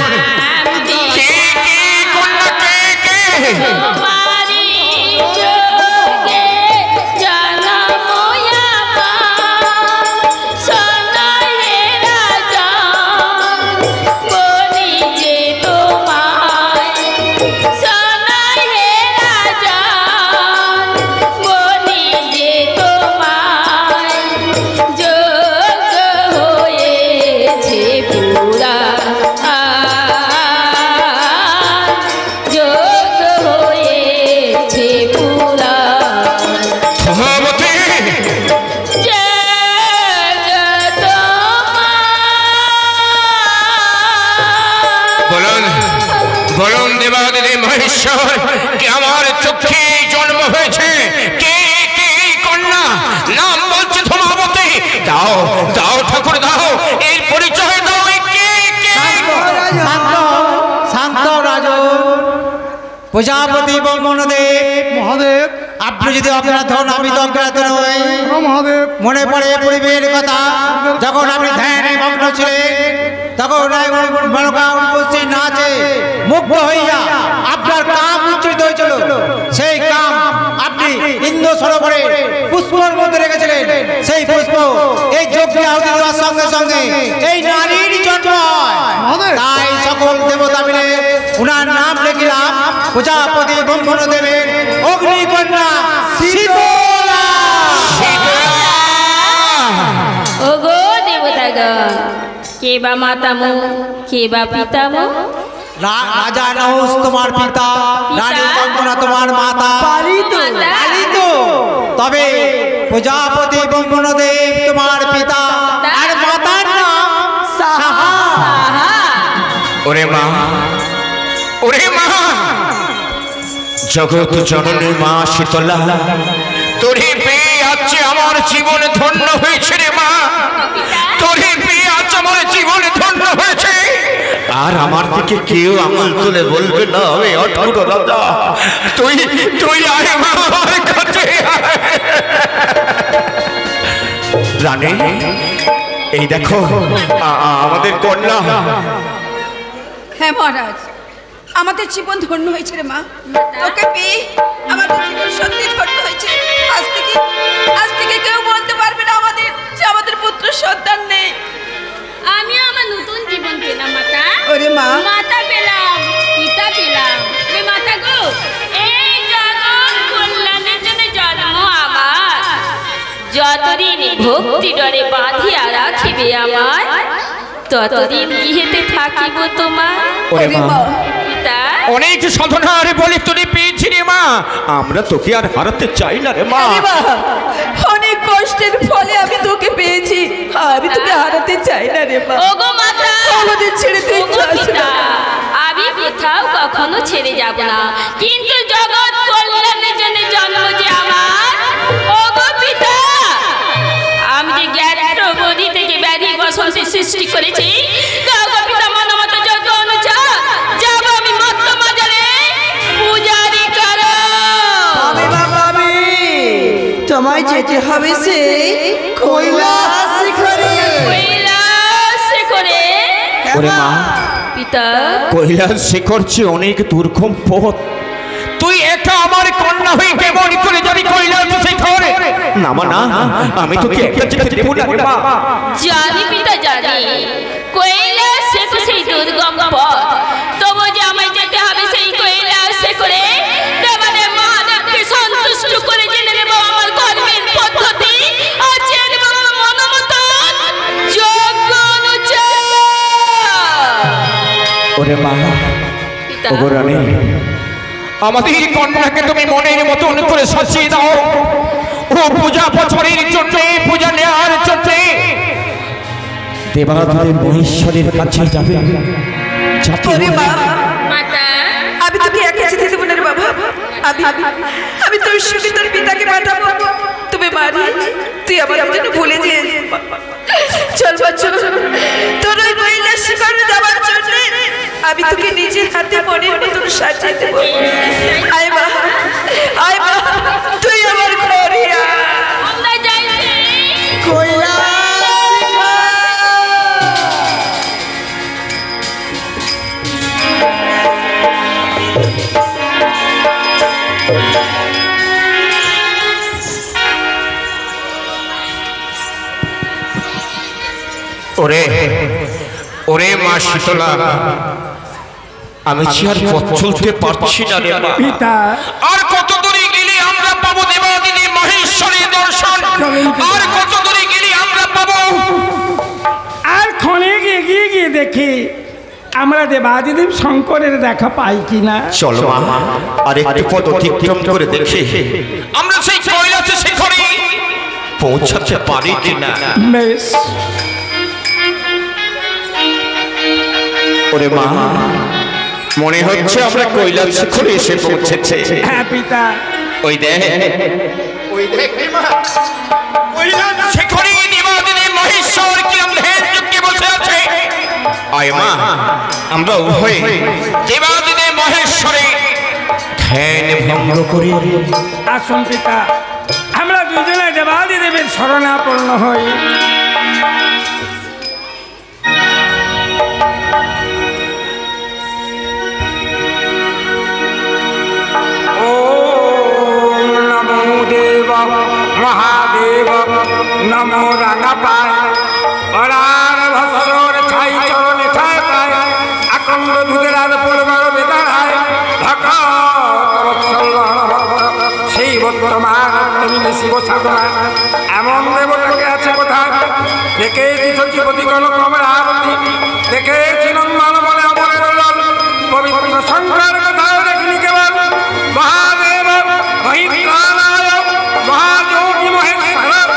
কে আমার চোখে জন্ম হয়েছে, কে কে কন্যা নাম বলছে ধূমাবতী। দাও দাও ঠাকুর দাও, এর পরিচয় দাও। কে কে? শান্ত রাজন প্রজাপতি ব্রহ্মণদেব মহাদেব। আপনি যদি অজ্ঞাত হন, আমি তো অজ্ঞাত নই। মহাদেব মনে পড়ে পূর্বের কথা, যখন আপনি ধ্যানে মগ্ন ছিলেন, তখন উপস্থিত নাচে মুগ্ধ হইয়া আপনার কাম উচ্চারিত হয়েছিল। সেই কাম আপনি ইন্দ্র সরোবরে পুষ্পের মধ্যে রেখেছিলেন। সেই পুষ্প এই যজ্ঞে আহুতি দেওয়ার সঙ্গে সঙ্গে এই নারী সকল দেবতা মিলে উনার নাম লিখলাম প্রজাপতি ব্রহ্মদেবের অগ্নিকন্যা শীতলা। ওগো দেবতাগণ, কে বা মাতামহ, কে বা পিতামহ? রাজা নহুষ তোমার পিতা, রানী কঙ্কনা তোমার মাতা। তবে প্রজাপতি ব্রহ্মদেব তোমার পিতা, আর মাতার নাম সাহা। ওরে মা, ওরে মা, জগৎ জননী মা শীতলা, তোরে পেয়ে আজ আমার জীবন ধন্য হয়েছে রে মা। তোরে পেয়ে আজ আমার জীবন ধন্য হয়েছে। আর আমার দিকে কেউ আঙুল তুলে বলবে না আমি অটুট রাজা। তুই তুই আয় মা আমার কাছে। রানী, এই দেখো আমাদের কন্যা। হ্যাঁ মহারাজ, আমাদের জীবন ধন্য হয়েছে রে মা। তোকে পেয়ে আমাদের জীবন সত্যি ধন্য হয়েছে। আজ থেকে কেউ বলতে পারবে না যে আমাদের পুত্র সন্তান নেই। আমিও আমার নতুন জীবন পেলাম মাতা। ওরে মা, মাতা পেলাম, পিতা পেলাম। ওরে মাতা গো, এই জগৎ কল্যাণের জন্য জন্ম আমার। যতদিন ভক্তি ডরে বাঁধিয়া রাখিবে আমার, ততদিন গৃহেতে থাকিব তোমার। ওরে মা, পিতা অনেক সাধনার বলে তোরে পেয়েছি রে মা। আমরা তোকে আর হারাতে চাই না রে মা। অনেক কষ্টের ফলে আমি তোকে পেয়েছি, আমি তোকে হারাতে চাই না রে মা। ওগো মাতা, আমাদের ছেড়ে তুই যাস না। আমি কোথাও কখনো ছেড়ে যাব না, কিন্তু জগৎ কল্যাণের জন্য জন্ম যে আমার। ওগো পিতা, আমি যে জ্ঞাত্র বধি থেকে ব্যাধি বসন্তের সৃষ্টি করেছি, ওগো পিতা মন মত যজ্ঞ অনুচার যাব আমি মত্ত মাজারে পূজারি করো। তোমায় যেতে হবে সে কৈলাস শিখরে। কৈলাস শিখরে? ওরে মা, পিতা কৈলাস শিখর চেয়ে অনেক দুর্গম পথ। তুই একা আমার কন্যা হয়ে কেমন করে যাবি কৈলাস শিখরে? না মা না, আমি তোকে একা যেতে দেব না রে মা। জানি পিতা জানি, কৈলাস শিখর সেই দুর্গম পথ। তবু যে আমায় যেতে হবে সেই কৈলাস শিখরে। দেবাদেব মহাদেবকে সন্তুষ্ট করে জেনে নেব আমার কর্মের পদ্ধতি, আর জেনে নেব মনোমতন যজ্ঞ অনুচার। ওরে মা, পিতা ওগো রানী, আমাদের কন্যাকে তুমি মনের মতন করে সাজিয়ে দাও। ও পূজা বছরের জন্য, পূজা নেওয়ার জন্য দেবাদেব মহেশ্বরের কাছে যাবে। ওরে মা, মাতা, আমি তোকে একা যেতে দেবো না রে বাবা। আমি তোর সঙ্গে তোর পিতাকে পাঠাবো। তুমি মারি, তুই আমার জন্য ভুলে যেয়ে চল চল। তোর ওই কৈলাস শিখরে যাওয়ার জন্য আমি তোকে নিজের হাতে মনের মতন সাজিয়ে দেবো। আয় মা, আয় মা, তুই আমার ঘরে আয়। আমরা যাইছি। কৈলাস ওরে ওরে মা শীতলা, আমি আর পথ চলতে পারছি না রে মা। আর কত দূরে গেলে আমরা পাবো দেবাদিনী মহেশ্বরের দর্শন? আর কত দূরে গেলে আমরা পাবো? আর ক্ষণিক এগিয়ে গিয়ে দেখি আমরা দেবাদিদেব শঙ্করের দেখা পাই কিনা। চলো মা, আর একটু পথ অতিক্রম করে দেখি আমরা সেই কৈলাস শিখরে পৌঁছাতে পারি কিনা। বেশ। ওরে মা, মনে হচ্ছে আমরা কৈলাস শিখরে এসে পৌঁছেছে। হ্যাঁ পিতা, ওই দেখ মা, কৈলাস শিখরে দেবাদিনী মহেশ্বর কি ধ্যান যজ্ঞে বসে আছে। আয় মা, আমরা উভয়ে দেবাদিনী মহেশ্বরে ধ্যান ভঙ্গ করি। আসুন পিতা, আমরা দুজনে দেবাদিদেবের শরণাপন্ন হই। মহাদেব নমো রাঙা পায় অরার ভস্বর ছাই চরণে ছায় পায় আকন্দ মিলে শিব সাধনা এমন দেবতাকে আছে কোথায় দেখেছি সচিপতি কনকমে আরতি দেখেছি নন্দন বলে অমরের লাল পবিত্র শঙ্কর কোথাও দেখিনি কেবল মহাদেব মহিত্রালয় মহাযোগী মহেশ্বর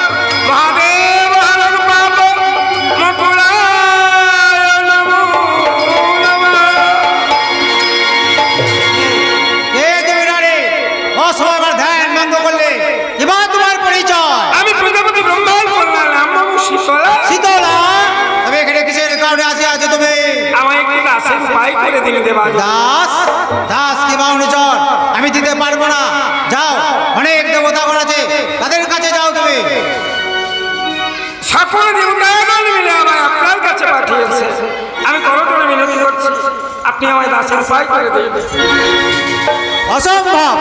মহাদেব হরণ পাপ মকুলায় নমো নমঃ। অসময় ধ্যান ভঙ্গ করলে এবার তোমার পরিচয়। আমি প্রজাপতি ব্রহ্মার কন্যা নাম বাবু শীতলা। শীতলা, তবে এখানে কিসের কারণে আসে আছো তুমি? আমার একটি দাসের উপায় করে দিন দেবা। দাস? দাস কি বাউনিচর? আমি দিতে পারবো না। যাও, অনেক দেবতাগণ আছে, তাদের কাছে যাও তুমি। সকল দেবতাগণ মিলে আমায় আপনার কাছে পাঠিয়েছে। আমি করজোড়ে মিনতি করছি, আপনি আমায় দাসের উপায় করে দিন। অসম্ভব,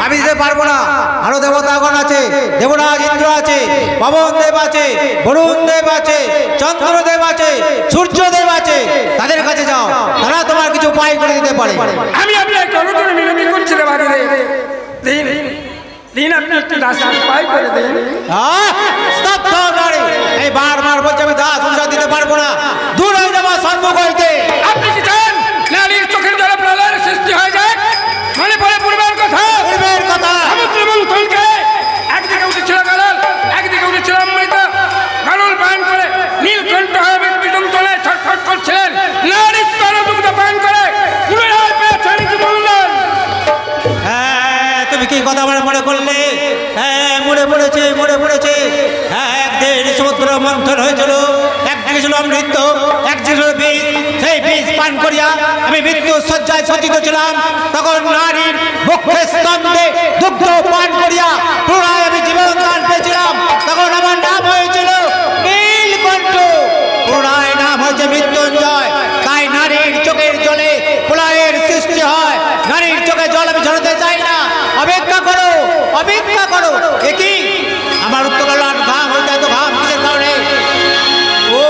আমি দিতে পারবো না। আরো দেবতাগণ আছে, দেবরাজ ইন্দ্র আছে, পবন দেব আছে, বরুণ দেব আছে, চন্দ্রদেব আছে, সূর্যদেব আছে, তাদের কাছে যাও, তারা তোমার কিছু উপায় করে দিতে পারে। আমি আপনার করজোড়ে মিনতি করছি রে বাড়ি দিন দিন, আপনি একটু দাসের উপায় করে দিন। স্তব্ধ নারী, এই বারবার বলছে আমি দাস অনুসার দিতে পারবো না, দূর হয়ে যাবো সম্মুখ হইতে। আপনি কি চান নারীর চোখের জলে প্রলয়ের সৃষ্টি হয়ে যায়? মনে পড়ে পূর্বের কথা। পূর্বের কথা? সমুদ্র মন্থনকে একদিকে উঠেছিল গালাল, একদিকে উঠেছিল অমৃত। গালুল পান করে নীলকণ্ঠ হয়ে ব্যক্তি যন্ত্রণায় ছটফট করছিলেন। নারী স্তরে দুগ্ধ পান করে পুনরায় পেয়েছেন জীবনদান। হ্যাঁ, তুমি কি কথা মনে করলে? হ্যাঁ, মনে পড়েছে। হ্যাঁ, একদিন সমুদ্র মন্থন হয়েছিল, একদিকে ছিল অমৃত, একদিকে ছিল বীজ। সেই বীজ পান করিয়া আমি মৃত্যু শয্যায় সজ্জিত ছিলাম। তখন নারীর মুখে স্তম্ভে দুগ্ধ পান করিয়া পুনরায় আমি জীবন দান পেয়েছিলাম। তখন আমার নাম হয়েছিল নীলকণ্ঠ, পুনরায় নাম হয়েছে মৃত্যুঞ্জয়। তাই নারীর চোখের জলে প্রলয়ের সৃষ্টি হয়। নারীর চোখে জল আমি ঝরাতে চাই না। অপেক্ষা করো। কি আমার উত্তরলার ঘাম হইতে এত ঘাম কিসের কারণে? ও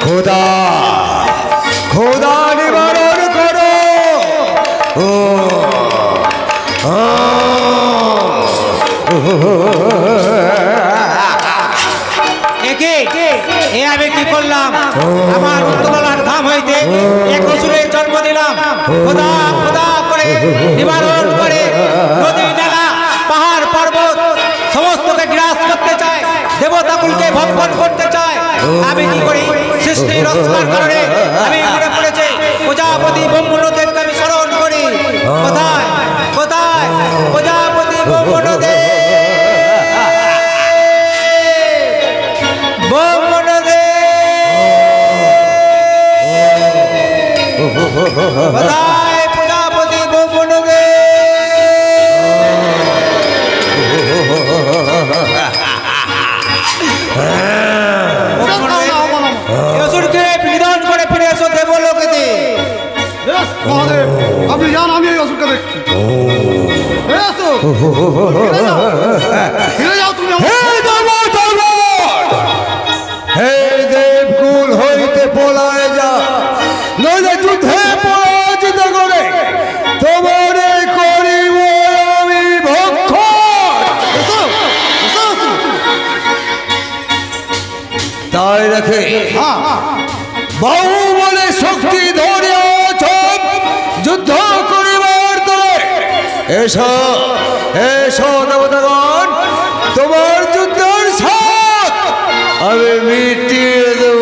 খোদা খোদা নিবারণ করো। এ আমি কি করলাম? আমার উত্তলার ধাম হইতে এক অসুরের জন্ম দিলাম। খোদা খোদা করে নিবারণ করে নদী নালা পাহাড় পর্বত সমস্তকে গ্রাস করতে চায়, দেবতাকুলকে ভক্ষণ করতে চায়। আমি কি করি? সৃষ্টি রক্ষার কারণে আমি মনে পড়েছে প্রজাপতি ব্রহ্মদেবকে আমি স্মরণ করি। কোথায় কোথায় প্রজাপতি ব্রহ্মদেব? কোথায় প্রজাপতি ব্রহ্মদেব? অসুরকে নিধন করে ফিরে এসো দেবলোকেতে। মহাদেব, আপনি যান, আমি এই অসুরকে দেখছি। ফিরে যাও তুমি। হে দেবকুল হইতে পলায় যা, নইলে যুদ্ধে পরাজিত করে তোমারে করিব আমি ভক্ষণ। তাই রাখে বহু বলে শক্তি ধরে যুদ্ধ করিবার তরে এসো এসো দেবতাগণ, তোমার যুদ্ধের সাথ আমি মিটিয়ে দেব।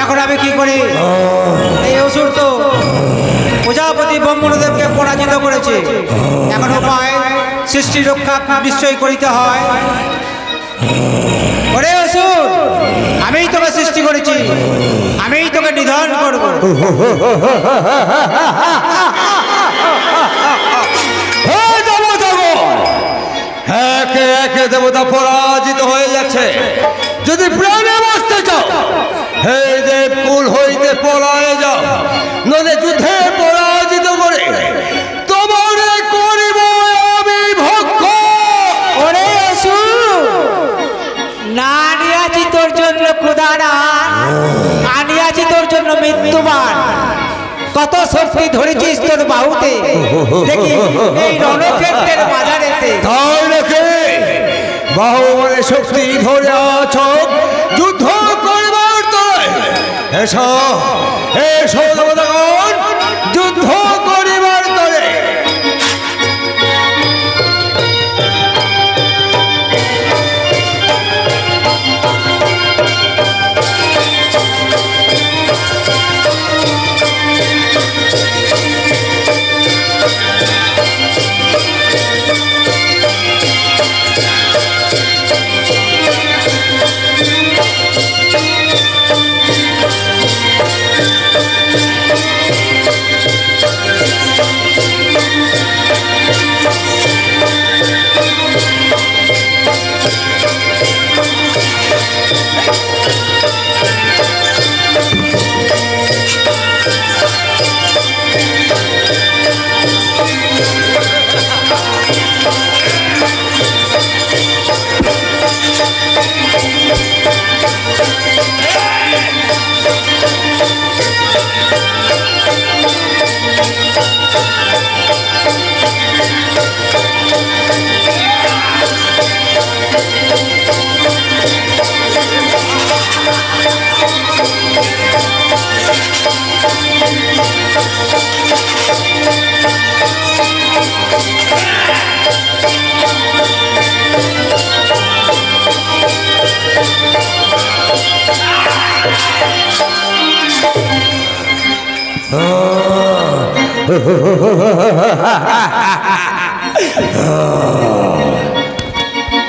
এখন আমি কি করি? এই অসুর তো প্রজাপতি ব্রহ্মদেবকে পরাজিত করেছে। এখন উপায় সৃষ্টি রক্ষা নিশ্চয় করিতে হয়। ওরে অসুর, আমিই তোকে সৃষ্টি করেছি, আমিই তোকে নিধন করব। একে একে দেবতা পরাজিত হয়ে যাচ্ছে। যদি প্রাণে বাঁচতে চাও, হে দেব কুল হইতে পলায়ে যাও, নলে যুদ্ধে পরাজিত করে তোমারে করিব আমি ভক্ষ। ওরে অসুর, না আনিয়াছি তোর জন্য ক্ষুধানা, আনিয়াছি তোর জন্য মৃত্যুবান। কত শক্তি ধরেছিস তোর বাহুতে, দেখি এই রণক্ষেত্রের বাজারেতে। তাই নাকি? বাহু মানে শক্তি ধরে আছো যুদ্ধ করবার তরে। এসো এসো দেবতাগণ, যুদ্ধ করিবার তরে।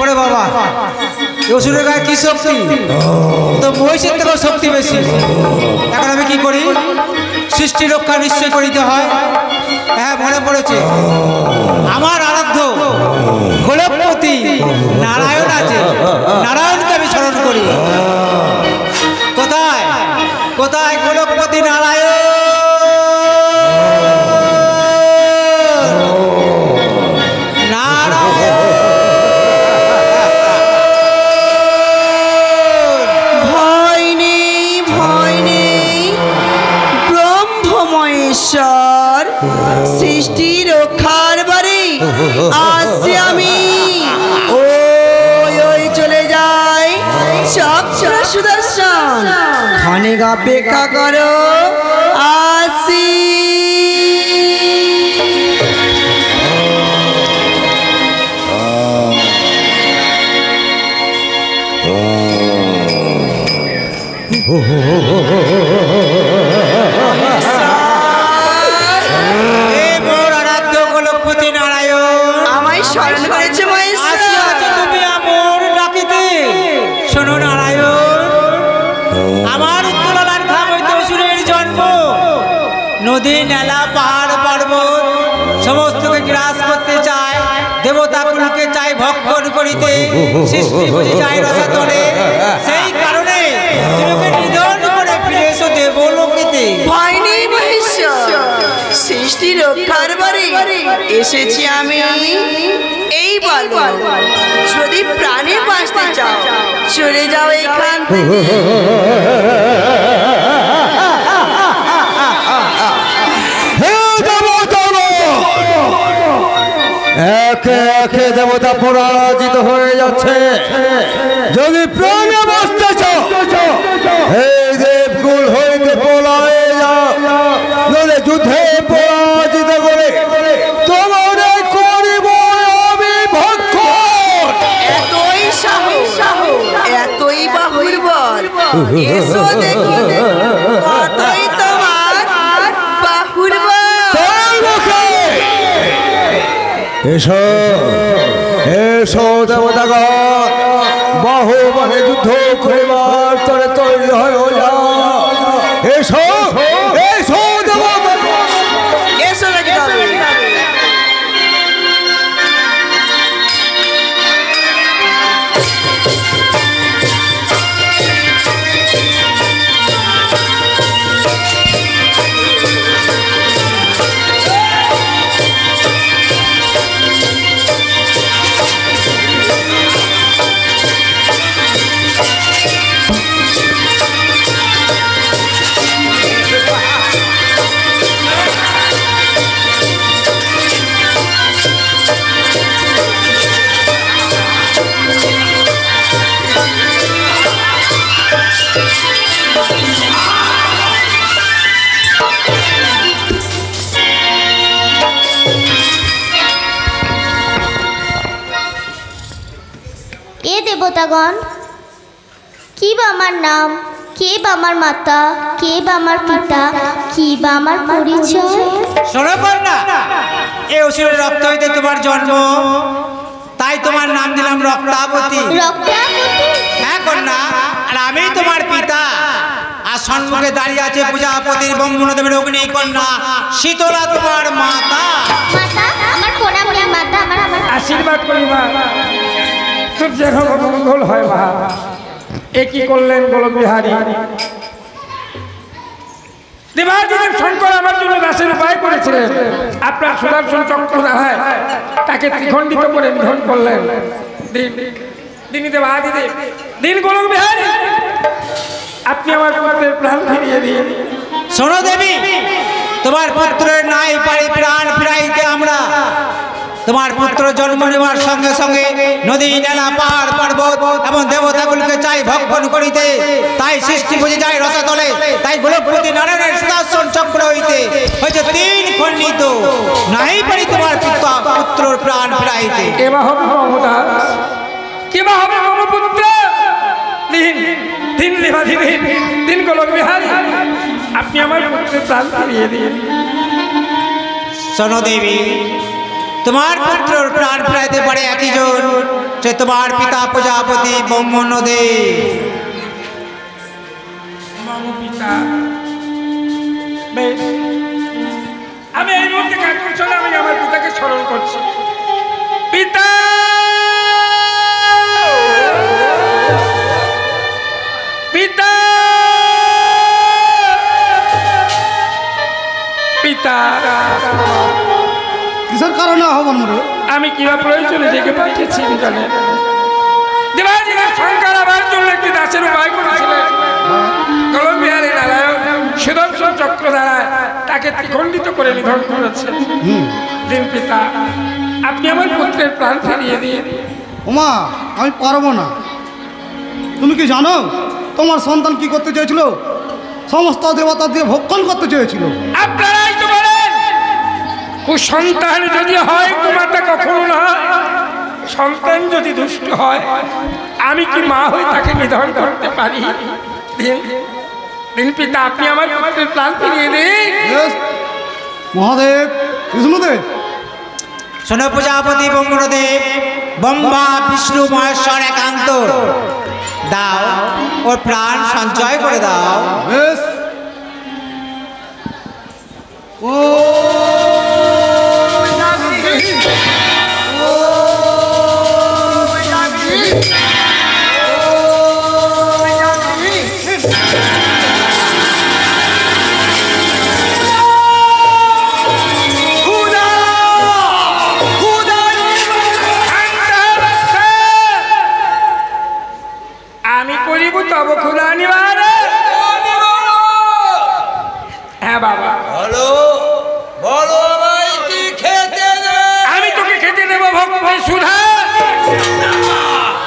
ওরে বাবা, অসুরের গায়ে কি শক্তি! তো মহিষের থেকেও শক্তি বেশি। এখন আমি কি করি? সৃষ্টি রক্ষা নিশ্চয় করিতে হয়। হ্যাঁ, মনে পড়েছে, আমার আরাধ্য গোলকপতি নারায়ণ আছে, নারায়ণকে আমি স্মরণ করি। কোথায় কোথায় গোলকপতি নারায়ণ? সৃষ্টি রক্ষার বারে আসছি আমি। ওই চলে যাই চক্র সুদর্শন, খানে গা অপেক্ষা করো, আসি। Oh গোলকপতি নারায়ণ আমায় স্মরণ করেছে মহেশ্বর। তুমি আমার ডাকিতে শোনো নারায়ণ, আমার উত্তলার ধাম হইতে অসুরের জন্ম। নদী নালা পাহাড় পর্বত সমস্তকে গ্রাস করতে চায়, দেবতা কুলকে চায় ভক্ষণ করিতে, সৃষ্টি বুঝি চায় রসাতলে। সেই কারণে তুমি নিধন করে ফিরে এসো দেবলোকেতে। ভয় নেই মহেশ্বর, সৃষ্টি রক্ষার বারে এসেছি আমি। এই বলো, যদি প্রাণে বাঁচতে চাও চলে যাও এখান থেকে। একে একে দেবতা পরাজিত হয়ে যাচ্ছে। যদি প্রাণে বাঁচতে চাও এই দেবকুল হইতে পলায়ে যাও, নইলে যুদ্ধে পরাজিত করে তোমাদের করিব আমি ভক্ষণ। এতই সাহস, এতই বাহুর, এসো দেখি কতই তোমার বাহুর। এসো এসো দেবতাগণ, বাহুবলে যুদ্ধ করিবার তরে তৈরি হয়ে যাও। এসো এসো দেবতা, এসো নাকি এ দেবতাগণ, কি বা আমার নাম, কে বা আমার মাতা, কে বা আমার পিতা, কি বা আমার পরিচয়? শোনো কন্যা, এ অসুরের রক্ত হইতে তোমার জন্ম, তাই তোমার নাম দিলাম রক্তাবতী। রক্তাবতী? হ্যাঁ কন্যা, আর আমি তোমার পিতা। আর সম্মুখে দাঁড়িয়ে আছে প্রজাপতির ব্রহ্মদেবের অগ্নি কন্যা শীতলা তোমার মাতা। মাতা, আমার প্রণাম রে মাতা, আমার আশীর্বাদ করি মা, তোর যেন মঙ্গল হয় মা। এ কি করলেন গোলক বিহারী? দেবাদিদেব শঙ্কর আমার জন্য দাসের উপায় করেছিলেন। আপনার সুদর্শন চক্র দ্বারায় তাকে ত্রিখণ্ডিত করে নিধন করলেন। দিন দেবাদিদেব, দিন গোলক বিহারী, আপনি আমার পুত্রের প্রাণ ফিরিয়ে দিন। শোনো দেবী, তোমার পুত্রের নাই পারি প্রাণ ফিরাইতে আমরা। তোমার পুত্র জন্ম নেওয়ার সঙ্গে সঙ্গে নদী নালা পাহাড় পর্বত এবং দেবতাগুলিকে চাই ভক্ষণ করিতে, তাই সৃষ্টি বুঝে যায় রসাতলে। তাই গোলকপতি নারায়ণের সুদর্শন চক্র হইতে হয়েছে তিন খণ্ডিত, নাই পারি তোমার পুত্রর প্রাণ ফিরাইতে। কেবা হবে মমতাজ, কেবা হবে মমপুত্র। দিন দিন দেবাধি দিন, দিন গোলক বিহারী, আপনি আমার পুত্রের প্রাণ ফিরিয়ে দিন। শোনো দেবী, তোমার পুত্রর প্রাণ ফিরাইতে পারে একই জন, সে তোমার পিতা প্রজাপতি ব্রহ্মদেব। আমি এই মুহূর্তে কাকুর চলে আমি আমার পিতাকে স্মরণ করছি। পিতা, পিতা, পিতা। কিসের কারণে আহ্বান মরে? আমি কিবা প্রয়োজনে ডেকে পাঠিয়েছি জানেন? দেবাদিদেব শঙ্কর আমার জন্য একটি দাসের উপায় করেছিলেন। গোলক বিহারী নারায়ণ সুদর্শন চক্র দ্বারা তাকে ত্রিখণ্ডিত করে নিধন করেছে। দিন পিতা, আপনি আমার পুত্রের প্রাণ ফিরিয়ে দিন। ওমা, আমি পারবো না। তুমি কি জানো তোমার সন্তান কি করতে চেয়েছিল? সমস্ত দেবতা দিয়ে ভক্ষণ করতে চেয়েছিল। আপনারাই তো বলেন, কুসন্তান যদি হয় কুমারটা কখনো না, সন্তান যদি দুষ্ট হয় আমি কি মা হয়ে তাকে নিধন করতে পারি? দিন পিতা, আপনি আমার পুত্রের প্রাণ ফিরিয়ে দিন। মহাদেব, বিষ্ণুদেব, শোনো প্রজাপতি ব্রহ্মদেব, ব্রহ্মা বিষ্ণু মহেশ্বর একান্ত, দাও ওর প্রাণ সঞ্চয় করে দাও। বেশ। ও আমি করিব তব ক্ষুধা নিবার। হ্যাঁ বাবা, বলো বলো ভাই, কি খেতে দেবে? আমি তোকে খেতে দেবো ভক্তি সুধা।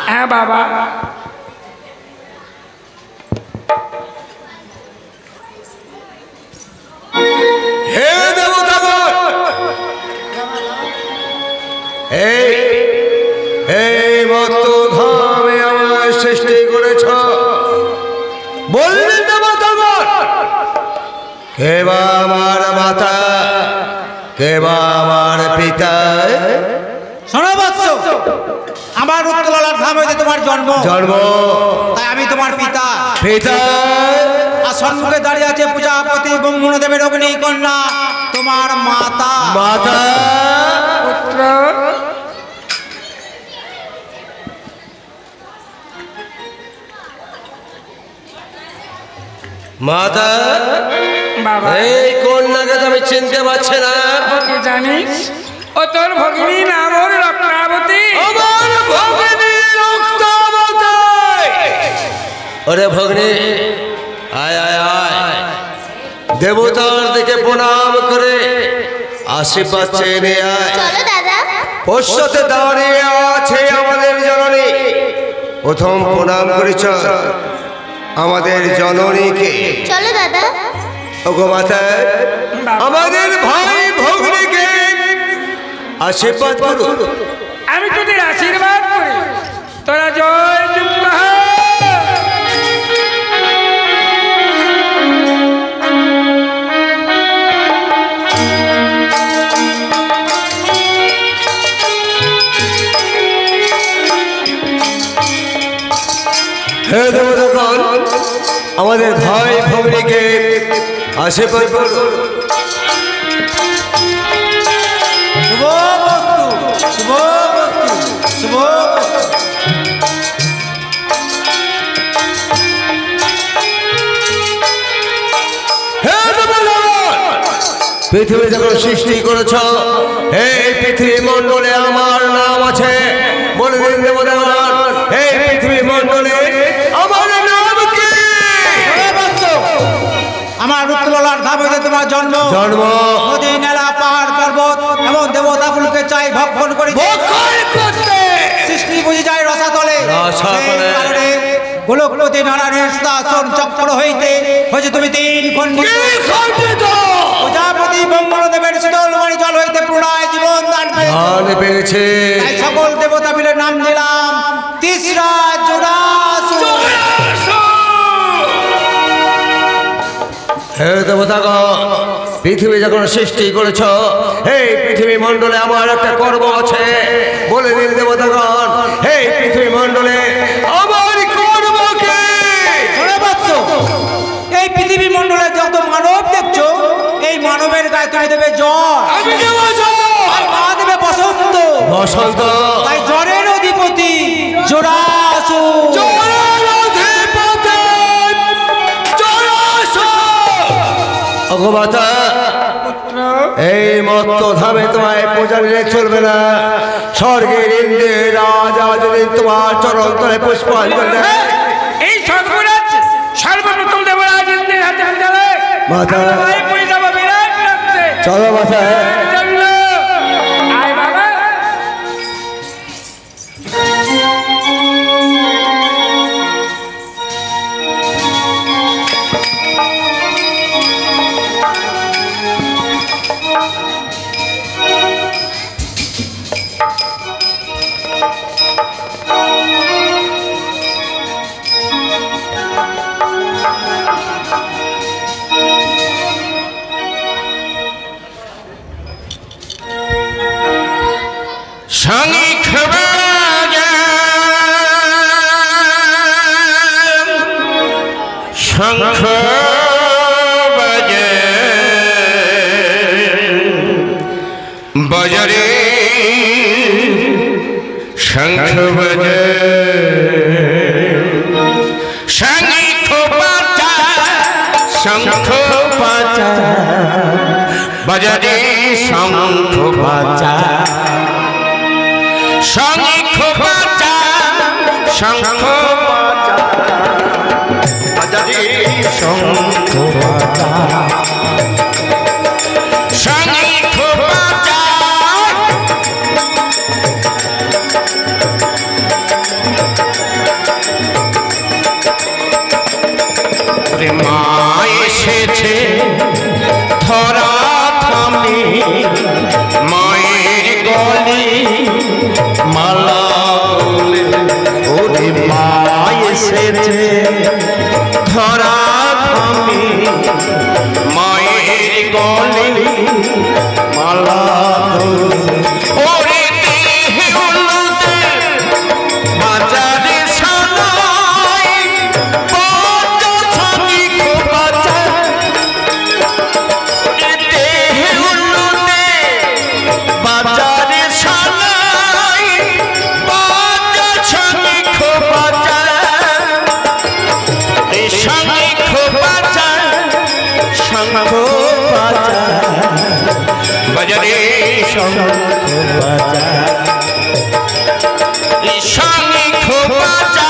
হ্যাঁ বাবা, হে দেবতাগণ, এই মত ধামে আমার সৃষ্টি করেছ। বললেন দেবতাগণ, কে বা আমার মাতা, কে বা আমার পিতা? শোনো বৎস, আমার উত্তলার ধাম হইতে তোমার জন্ম, তাই আমি তোমার পিতা। পিতা আর সম্মুখে দাঁড়িয়ে আছে প্রজাপতি ব্রহ্মদেবের অগ্নি কন্যা, তোমার মাতা। মাতা পুত্র মাতা, বাবা, এই কন্যাকে তো আমি চিনতে পারছি না। কি জানিস? ও তোর ভগিনী নাম ওর রত্নাবতী। আমার ভগিনী রক্তাবতী। ওরে ভগিনী, আয় আয় আয়, দেবতার দিকে প্রণাম করে আশীর্বাদ চেয়ে নিয়ে আয়। চলো দাদা। পশ্চাতে দাঁড়িয়ে আছে আমাদের জননী। প্রথম প্রণাম করেছ আমাদের জননীকে। চলো দাদা। ওগো মাতা, আমাদের ভাই ভগ্নীকে আশীর্বাদ করো। আমি তোদের আশীর্বাদ করি, তোরা জয় যুক্ত হ। হে দেবতাগণ, আমাদের ভাই ভগ্নীকে আশীর্বাদ করো। শুভ বস্তু, শুভ বস্তু, শুভ বস্তু। হে দেবতাগণ, পৃথিবী যখন সৃষ্টি করেছ, এই পৃথিবী মণ্ডলে আমার নাম আছে। বলে দিন দেবতাগণ, এই পৃথিবী মণ্ডলে আমার নাম কি? আমার উত্তলার ধাম হইতে তোমার জন্ম। নদী, নালা, পাহাড়, পর্বত এবং দেবতাগুলোকে চাই ভক্ষণ করি। সৃষ্টি বুঝি যায় রসাতলে। সেই কারণে গোলকপতি নারায়ণের সুদর্শন চক্র হইতে হয়েছে তুমি তিন খণ্ডিত। প্রজাপতি ব্রহ্মদেবের শীতলমণি জল হইতে পুনরায় জীবন দান পেয়েছে। তাই সকল দেবতা মিলে নাম দিলাম তিসরা জোড়াসুর। হে দেবতাগণ, পৃথিবী যখন সৃষ্টি করেছ, এই পৃথিবী মণ্ডলে আমার একটা কর্ম আছে। বলে দিন দেবতাগণ, এই পৃথিবী মণ্ডলে আমার কর্ম কি? এই পৃথিবী মণ্ডলে যত মানব দেখছো, এই মানবের গায়ে তুমি দেবে জ্বর, আর মা দেবে বসন্ত। বসন্ত, তাই জ্বরের অধিপতি জোড়াসুর। ভগবতা, এই মত্ত ধামে তোমায় পূজা নিলে চলবে না। স্বর্গের ইন্দ্রের রাজা যদি তোমার চরণ তলে পুষ্পাঞ্জলি দেয়, এই সর্বরাজ সর্বপ্রথম দেবরাজ ইন্দ্রের হাতে আঞ্জলি। মাতা, ভাই পড়ে যাবো বিরাট লাগছে। চলো মাতা। চলো আয় বাবা। শঙ্খ বাজে শঙ্খ বাজে বাজারে শঙ্খ বাজে শঙ্খ বাজা শঙ্খ বাজা বাজারে শঙ্খ বাজা শঙ্খ বাজা শঙ্খ বাজা বাজারে শঙ্খ বাজা শঙ্খ বাজা মা এসেছে ধরা থামে মায়ের গলে মালা ওরে মা এসেছে ধরা থামে মায়ের গলে মালা ওরে দেহে উল্লতে বাজারে সানাই বাজা ছানি বাজা দেহে উল্লতে বাজারে সানাই বাজা ছানি বাজা এই শঙ্খ বাজা শঙ্খ বাজা বাজারে শঙ্খ বাজা এই শঙ্খ বাজা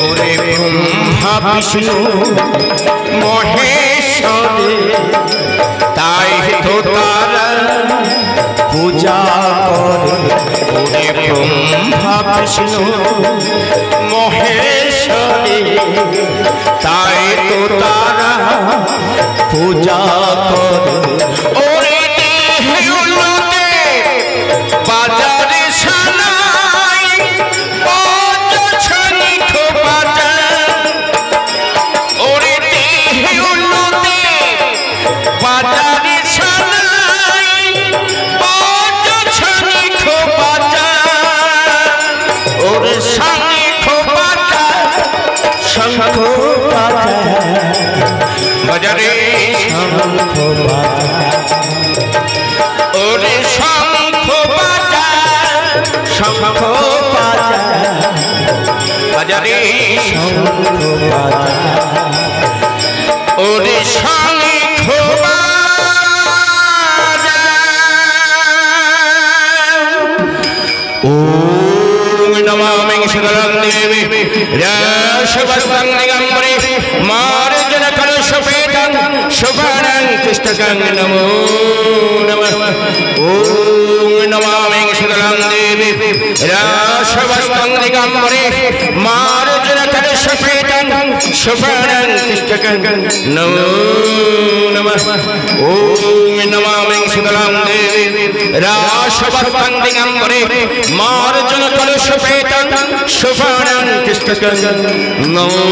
ওরে ব্রহ্মা বিষ্ণু মহেশ্বরে তাই তো তারা পূজা করে ওরে ব্রহ্মা বিষ্ণু মহেশ্বরে তাই তো তারা পূজা করে ওরে দেহে উল্লতে বাজারে সানাই বাজা ছানি বাজা ওরে দেহে উল্লতে বাজারে সানাই বাজা ছানি বাজা ওরে শঙ্খ বাজা শঙ্খ বাজা বাজারে শঙ্খ বাজা ওরে শঙ্খ বাজা শঙ্খ বাজা বাজারে শঙ্খ বাজা ওরে শঙ্খ বাজা ওম নমামি শীতলাং দেবী রাশবস্তাং দিগম্বরে মার্জন কলশপেতং শুভানং তিষ্ঠকং নমো নমঃ ওম নমামি শীতলাং দেবী রাশবস্তাং দিগম্বরে মার্জন কলশপেতং শুভানং তিষ্ঠকং নমো নমঃ ওম নমামি শীতলাং দেবী রাশবস্তাং দিগম্বরে মার্জন কলশপেতং শুভানং তিষ্ঠকং নমো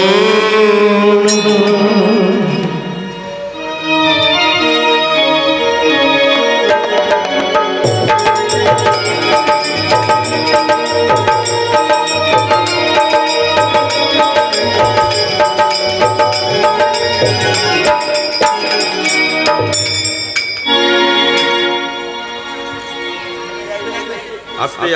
আজকে